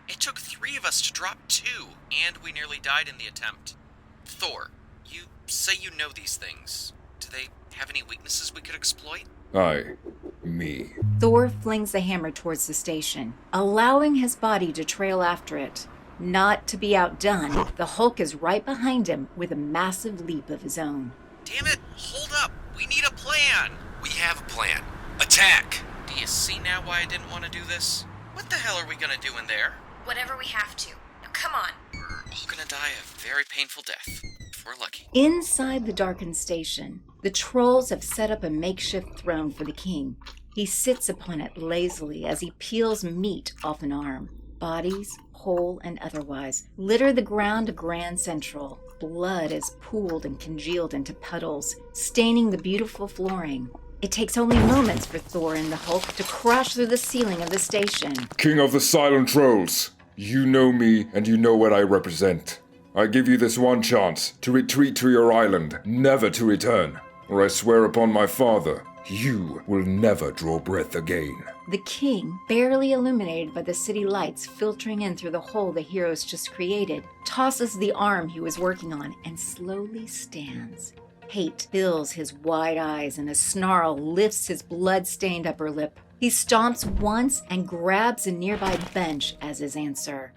It took 3 of us to drop 2, and we nearly died in the attempt. Thor, you say you know these things. Do they have any weaknesses we could exploit? Aye, me. Thor flings the hammer towards the station, allowing his body to trail after it. Not to be outdone, the Hulk is right behind him with a massive leap of his own. Damn it, hold up. We need a plan. We have a plan. Attack! Do you see now why I didn't want to do this? What the hell are we gonna do in there? Whatever we have to. Now come on. We're all gonna die a very painful death, if we're lucky. Inside the darkened station, the trolls have set up a makeshift throne for the king. He sits upon it lazily as he peels meat off an arm. Bodies, whole and otherwise, litter the ground of Grand Central. Blood is pooled and congealed into puddles, staining the beautiful flooring. It takes only moments for Thor and the Hulk to crash through the ceiling of the station. King of the Silent Trolls, you know me and you know what I represent. I give you this one chance to retreat to your island, never to return, or I swear upon my father, you will never draw breath again. The king, barely illuminated by the city lights filtering in through the hole the heroes just created, tosses the arm he was working on and slowly stands. Hate fills his wide eyes and a snarl lifts his blood-stained upper lip. He stomps once and grabs a nearby bench as his answer.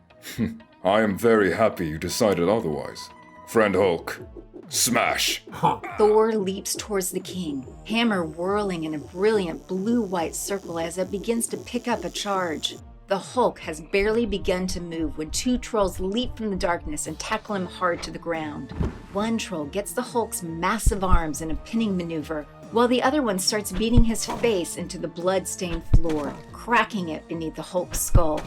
I am very happy you decided otherwise. Friend Hulk, smash! Thor leaps towards the king, hammer whirling in a brilliant blue-white circle as it begins to pick up a charge. The Hulk has barely begun to move when 2 trolls leap from the darkness and tackle him hard to the ground. One troll gets the Hulk's massive arms in a pinning maneuver, while the other one starts beating his face into the blood-stained floor, cracking it beneath the Hulk's skull.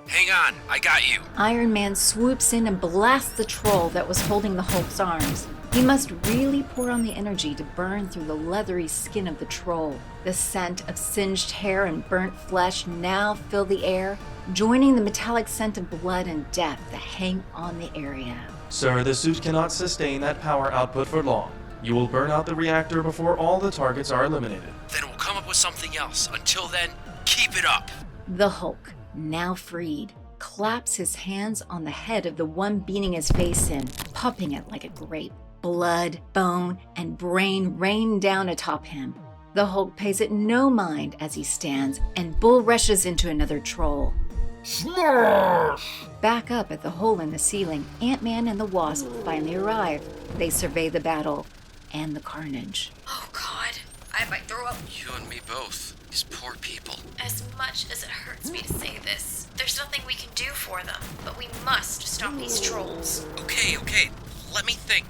Hang on, I got you. Iron Man swoops in and blasts the troll that was holding the Hulk's arms. He must really pour on the energy to burn through the leathery skin of the troll. The scent of singed hair and burnt flesh now fill the air, joining the metallic scent of blood and death that hang on the area. Sir, the suit cannot sustain that power output for long. You will burn out the reactor before all the targets are eliminated. Then we'll come up with something else. Until then, keep it up. The Hulk, now freed, claps his hands on the head of the one beating his face in, popping it like a grape. Blood, bone, and brain rain down atop him. The Hulk pays it no mind as he stands and bull rushes into another troll. Smash! Back up at the hole in the ceiling, Ant-Man and the Wasp finally arrive. They survey the battle and the carnage. Oh God, I might throw up. You and me both. These poor people. As much as it hurts me to say this, there's nothing we can do for them, but we must stop these trolls. Okay, let me think.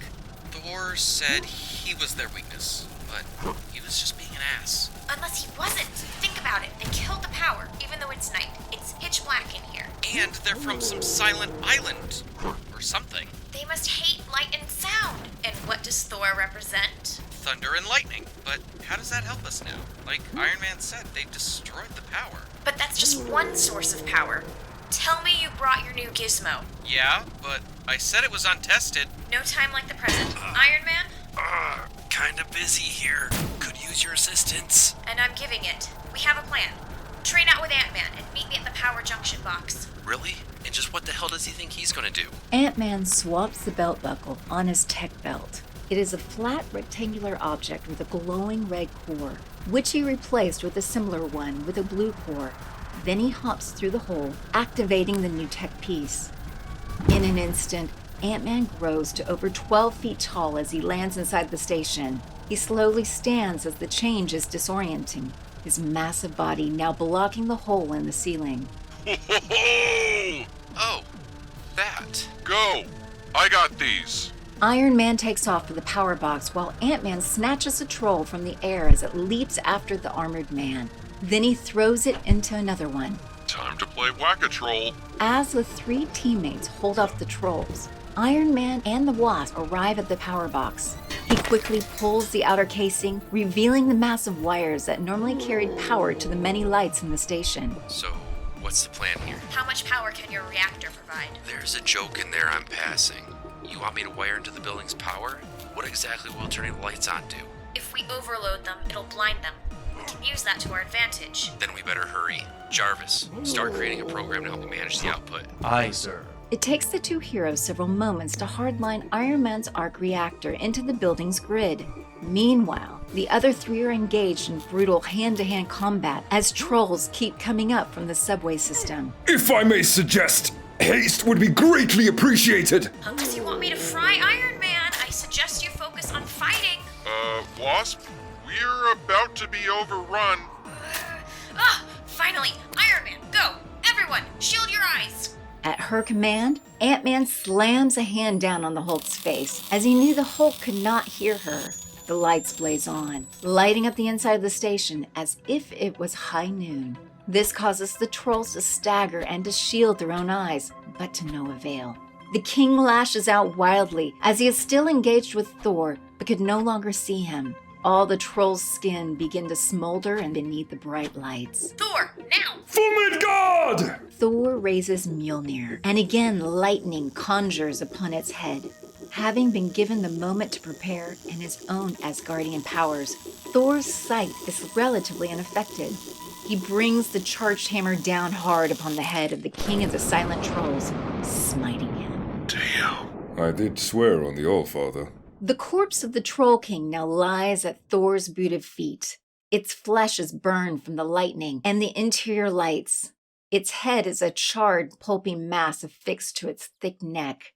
Thor said he was their weakness, but he was just being an ass. Unless he wasn't. Think about it. They killed the power, even though it's night. It's pitch black in here. And they're from some silent island. Or something. They must hate light and sound. And what does Thor represent? Thunder and lightning. But how does that help us now? Like Iron Man said, they've destroyed the power. But that's just one source of power. Tell me you brought your new gizmo. Yeah, but I said it was untested. No time like the present. Iron Man? Kinda busy here. Could use your assistance. And I'm giving it. We have a plan. Train out with Ant-Man and meet me at the power junction box. Really? And just what the hell does he think he's gonna do? Ant-Man swaps the belt buckle on his tech belt. It is a flat rectangular object with a glowing red core, which he replaced with a similar one with a blue core. Then he hops through the hole, activating the new tech piece. In an instant, Ant-Man grows to over 12 feet tall as he lands inside the station. He slowly stands as the change is disorienting, his massive body now blocking the hole in the ceiling. Oh, that. Go! I got these. Iron Man takes off with the power box while Ant-Man snatches a troll from the air as it leaps after the armored man. Then he throws it into another one. Time to play Whack-A-Troll. As the three teammates hold off the trolls, Iron Man and the Wasp arrive at the power box. He quickly pulls the outer casing, revealing the massive wires that normally carried power to the many lights in the station. So, what's the plan here? How much power can your reactor provide? There's a joke in there I'm passing. You want me to wire into the building's power? What exactly will turning the lights on do? If we overload them, it'll blind them. We can use that to our advantage. Then we better hurry. Jarvis, start creating a program to help me manage the output. Aye, sir. It takes the two heroes several moments to hardline Iron Man's arc reactor into the building's grid. Meanwhile, the other three are engaged in brutal hand-to-hand combat as trolls keep coming up from the subway system. If I may suggest, haste would be greatly appreciated. Unless you want me to fry Iron Man, I suggest you focus on fighting. Wasp, we're about to be overrun. Finally! Iron Man, go! Everyone, shield your eyes! At her command, Ant-Man slams a hand down on the Hulk's face, as he knew the Hulk could not hear her. The lights blaze on, lighting up the inside of the station as if it was high noon. This causes the trolls to stagger and to shield their own eyes, but to no avail. The king lashes out wildly as he is still engaged with Thor, but could no longer see him. All the troll's skin begin to smolder and beneath the bright lights. Thor, now! For Midgard! Thor raises Mjolnir, and again lightning conjures upon its head. Having been given the moment to prepare and his own Asgardian powers, Thor's sight is relatively unaffected. He brings the charged hammer down hard upon the head of the king of the silent trolls, smiting him. Damn. I did swear on the Allfather. The corpse of the Troll King now lies at Thor's booted feet. Its flesh is burned from the lightning and the interior lights. Its head is a charred, pulpy mass affixed to its thick neck.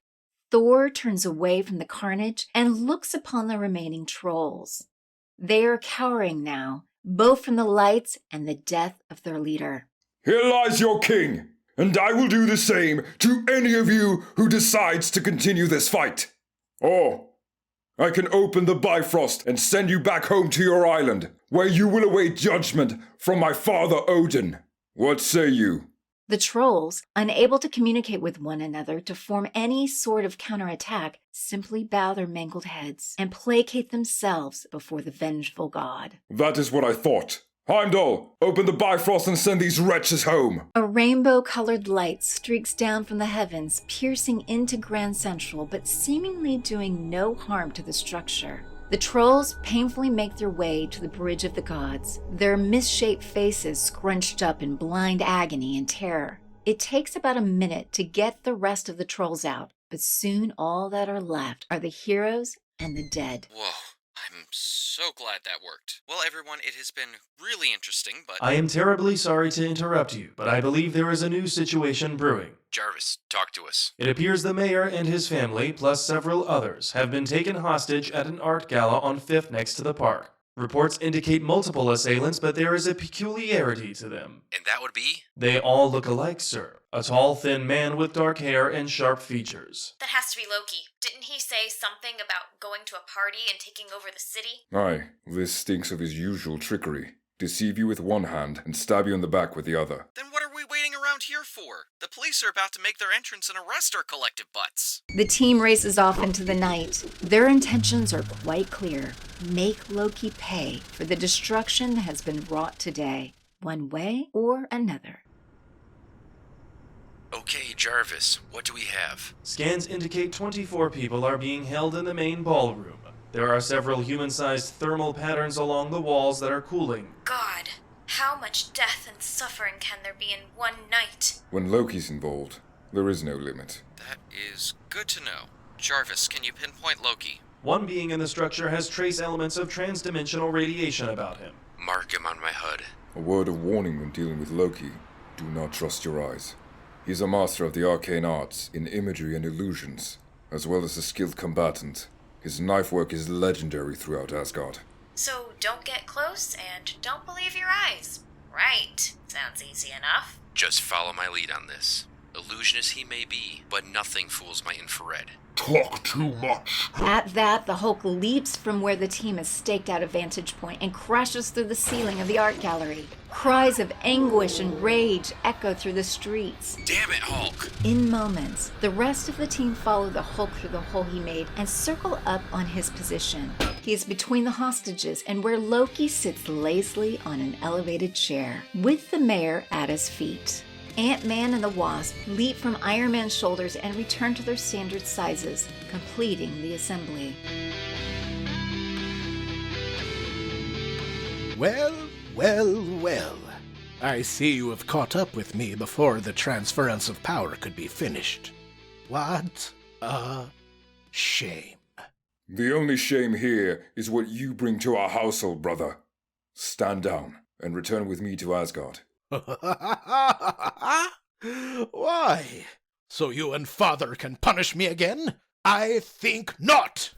Thor turns away from the carnage and looks upon the remaining trolls. They are cowering now, both from the lights and the death of their leader. Here lies your king, and I will do the same to any of you who decides to continue this fight. Or I can open the Bifrost and send you back home to your island, where you will await judgment from my father Odin. What say you? The trolls, unable to communicate with one another to form any sort of counterattack, simply bow their mangled heads and placate themselves before the vengeful god. That is what I thought. Heimdall, open the Bifrost and send these wretches home. A rainbow-colored light streaks down from the heavens, piercing into Grand Central, but seemingly doing no harm to the structure. The trolls painfully make their way to the Bridge of the Gods, their misshaped faces scrunched up in blind agony and terror. It takes about a minute to get the rest of the trolls out, but soon all that are left are the heroes and the dead. Whoa, I'm so glad that worked. Well, everyone, it has been really interesting, but... I am terribly sorry to interrupt you, but I believe there is a new situation brewing. Jarvis, talk to us. It appears the mayor and his family, plus several others, have been taken hostage at an art gala on 5th next to the park. Reports indicate multiple assailants, but there is a peculiarity to them. And that would be? They all look alike, sir. A tall, thin man with dark hair and sharp features. That has to be Loki. Didn't he say something about going to a party and taking over the city? Aye, this stinks of his usual trickery. Deceive you with one hand and stab you in the back with the other. Then what are we waiting around here for? The police are about to make their entrance and arrest our collective butts. The team races off into the night. Their intentions are quite clear. Make Loki pay for the destruction that has been wrought today, one way or another. Okay, Jarvis, what do we have? Scans indicate 24 people are being held in the main ballroom. There are several human-sized thermal patterns along the walls that are cooling. God, how much death and suffering can there be in one night? When Loki's involved, there is no limit. That is good to know. Jarvis, can you pinpoint Loki? One being in the structure has trace elements of transdimensional radiation about him. Mark him on my HUD. A word of warning when dealing with Loki. Do not trust your eyes. He is a master of the arcane arts in imagery and illusions, as well as a skilled combatant. His knife work is legendary throughout Asgard. So don't get close and don't believe your eyes. Right. Sounds easy enough. Just follow my lead on this. Illusionist he may be, but nothing fools my infrared. Talk too much. At that, the Hulk leaps from where the team has staked out a vantage point and crashes through the ceiling of the art gallery. Cries of anguish and rage echo through the streets. Damn it, Hulk! In moments, the rest of the team follow the Hulk through the hole he made and circle up on his position. He is between the hostages and where Loki sits lazily on an elevated chair, with the mayor at his feet. Ant-Man and the Wasp leap from Iron Man's shoulders and return to their standard sizes, completing the assembly. Well, well, well. I see you have caught up with me before the transference of power could be finished. What a shame. The only shame here is what you bring to our household, brother. Stand down and return with me to Asgard. Why? So you and father can punish me again? I think not!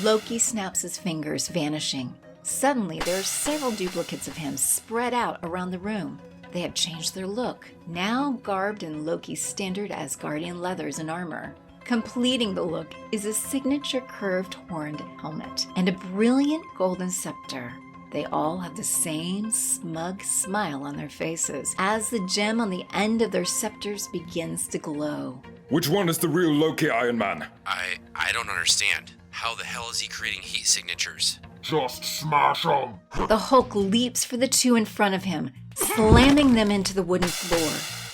Loki snaps his fingers, vanishing. Suddenly, there are several duplicates of him spread out around the room. They have changed their look, now garbed in Loki's standard Asgardian leathers and armor. Completing the look is a signature curved horned helmet and a brilliant golden scepter. They all have the same smug smile on their faces as the gem on the end of their scepters begins to glow. Which one is the real Loki, Iron Man? I don't understand. How the hell is he creating heat signatures? Just smash them! The Hulk leaps for the two in front of him, slamming them into the wooden floor.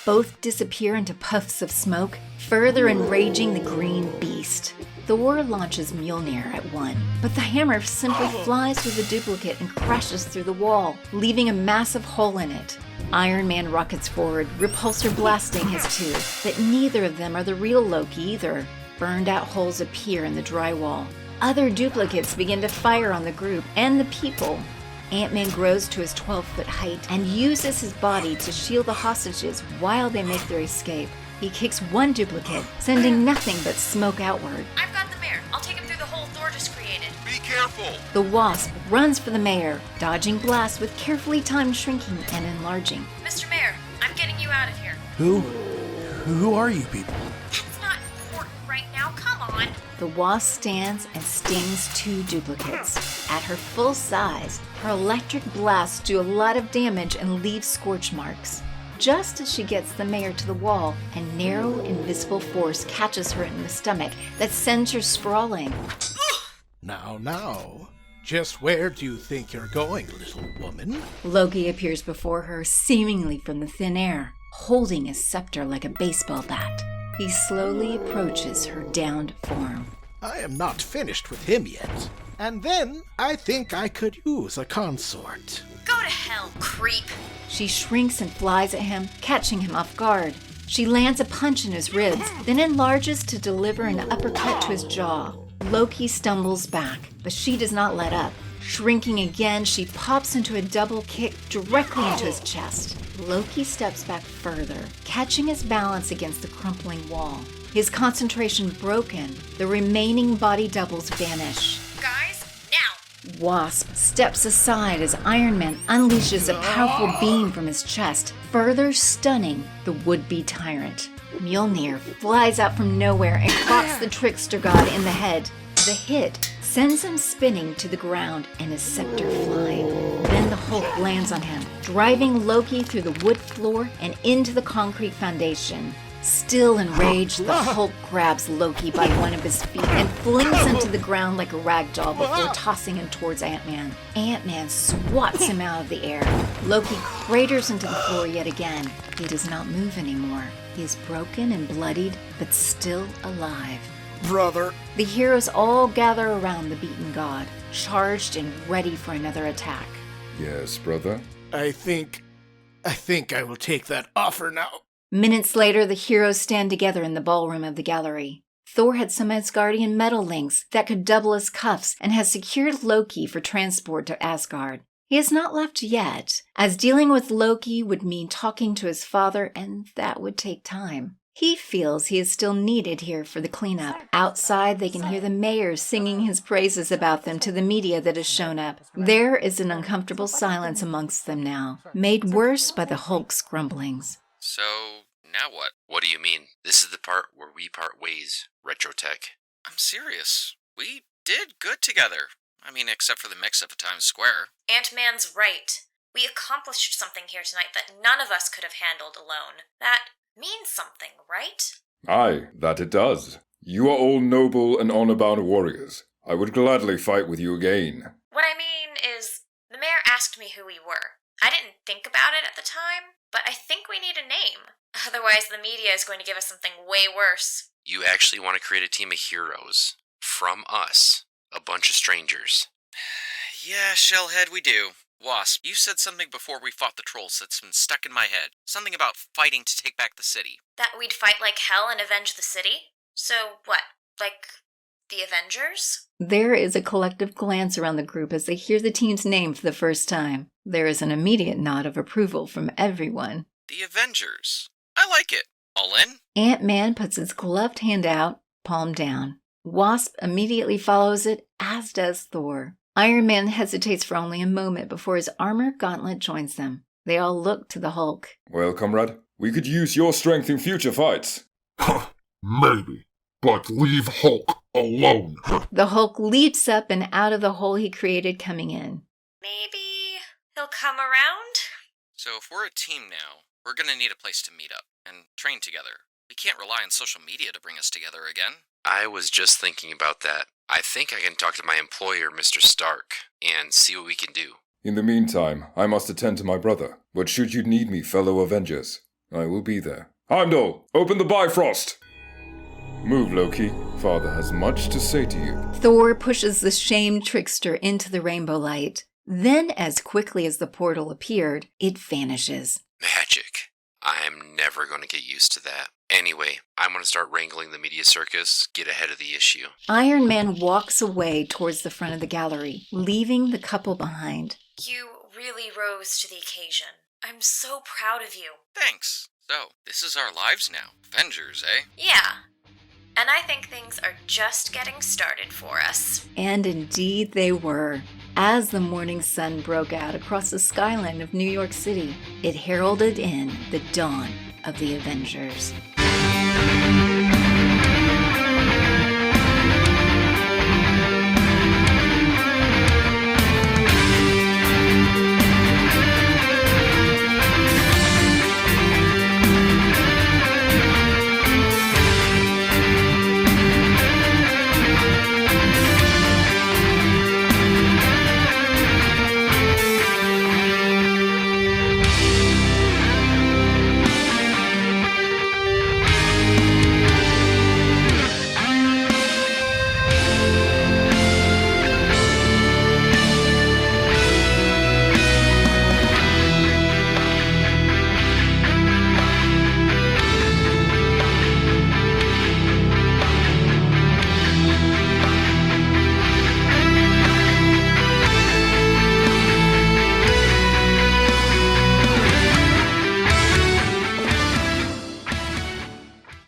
Both disappear into puffs of smoke, further enraging the green beast. Thor launches Mjolnir at one, but the hammer simply flies through the duplicate and crashes through the wall, leaving a massive hole in it. Iron Man rockets forward, repulsor blasting his two, but neither of them are the real Loki either. Burned out holes appear in the drywall. Other duplicates begin to fire on the group and the people. Ant-Man grows to his 12-foot height and uses his body to shield the hostages while they make their escape. He kicks one duplicate, sending nothing but smoke outward. I've got the mayor. I'll take him through the hole Thor just created. Be careful! The Wasp runs for the mayor, dodging blasts with carefully timed shrinking and enlarging. Mr. Mayor, I'm getting you out of here. Who are you people? That's not important right now. Come on. The Wasp stands and stings two duplicates. At her full size, her electric blasts do a lot of damage and leave scorch marks. Just as she gets the mayor to the wall, a narrow, invisible force catches her in the stomach that sends her sprawling. Now. Just where do you think you're going, little woman? Loki appears before her, seemingly from the thin air, holding his scepter like a baseball bat. He slowly approaches her downed form. I am not finished with him yet. And then I think I could use a consort. Go to hell, creep! She shrinks and flies at him, catching him off guard. She lands a punch in his ribs, then enlarges to deliver an uppercut to his jaw. Loki stumbles back, but she does not let up. Shrinking again, she pops into a double kick directly into his chest. Loki steps back further, catching his balance against the crumpling wall. His concentration broken, the remaining body doubles vanish. Guys, now! Wasp steps aside as Iron Man unleashes a powerful beam from his chest, further stunning the would-be tyrant. Mjolnir flies out from nowhere and clocks the trickster god in the head. The hit sends him spinning to the ground and his scepter flying. Then the Hulk lands on him, driving Loki through the wood floor and into the concrete foundation. Still enraged, the Hulk grabs Loki by one of his feet and flings him to the ground like a rag doll before tossing him towards Ant-Man. Ant-Man swats him out of the air. Loki craters into the floor yet again. He does not move anymore. He is broken and bloodied, but still alive. Brother. The heroes all gather around the beaten god, charged and ready for another attack. Yes, brother? I think I will take that offer now. Minutes later, the heroes stand together in the ballroom of the gallery. Thor had some Asgardian metal links that could double as cuffs and has secured Loki for transport to Asgard. He has not left yet, as dealing with Loki would mean talking to his father, and that would take time. He feels he is still needed here for the cleanup. Outside, they can hear the mayor singing his praises about them to the media that has shown up. There is an uncomfortable silence amongst them now, made worse by the Hulk's grumblings. So, now what? What do you mean? This is the part where we part ways, Retrotech. I'm serious. We did good together. I mean, except for the mix-up at Times Square. Ant-Man's right. We accomplished something here tonight that none of us could have handled alone. That means something, right? Aye, that it does. You are all noble and honor-bound warriors. I would gladly fight with you again. What I mean is, the mayor asked me who we were. I didn't think about it at the time, but I think we need a name. Otherwise, the media is going to give us something way worse. You actually want to create a team of heroes. From us. A bunch of strangers. Yeah, Shellhead, we do. Wasp, you said something before we fought the trolls that's been stuck in my head. Something about fighting to take back the city. That we'd fight like hell and avenge the city? So what, like the Avengers? There is a collective glance around the group as they hear the team's name for the first time. There is an immediate nod of approval from everyone. The Avengers. I like it. All in? Ant-Man puts his gloved hand out, palm down. Wasp immediately follows it, as does Thor. Iron Man hesitates for only a moment before his armor gauntlet joins them. They all look to the Hulk. Well, comrade, we could use your strength in future fights. Maybe, but leave Hulk alone. The Hulk leaps up and out of the hole he created coming in. Maybe he'll come around? So if we're a team now, we're gonna need a place to meet up and train together. We can't rely on social media to bring us together again. I was just thinking about that. I think I can talk to my employer, Mr. Stark, and see what we can do. In the meantime, I must attend to my brother. But should you need me, fellow Avengers, I will be there. Heimdall, open the Bifrost! Move, Loki. Father has much to say to you. Thor pushes the shamed trickster into the rainbow light. Then, as quickly as the portal appeared, it vanishes. Magic. I'm never going to get used to that. Anyway, I'm going to start wrangling the media circus, get ahead of the issue. Iron Man walks away towards the front of the gallery, leaving the couple behind. You really rose to the occasion. I'm so proud of you. Thanks. So, this is our lives now. Avengers, eh? Yeah. And I think things are just getting started for us. And indeed they were. As the morning sun broke out across the skyline of New York City, it heralded in the dawn of the Avengers.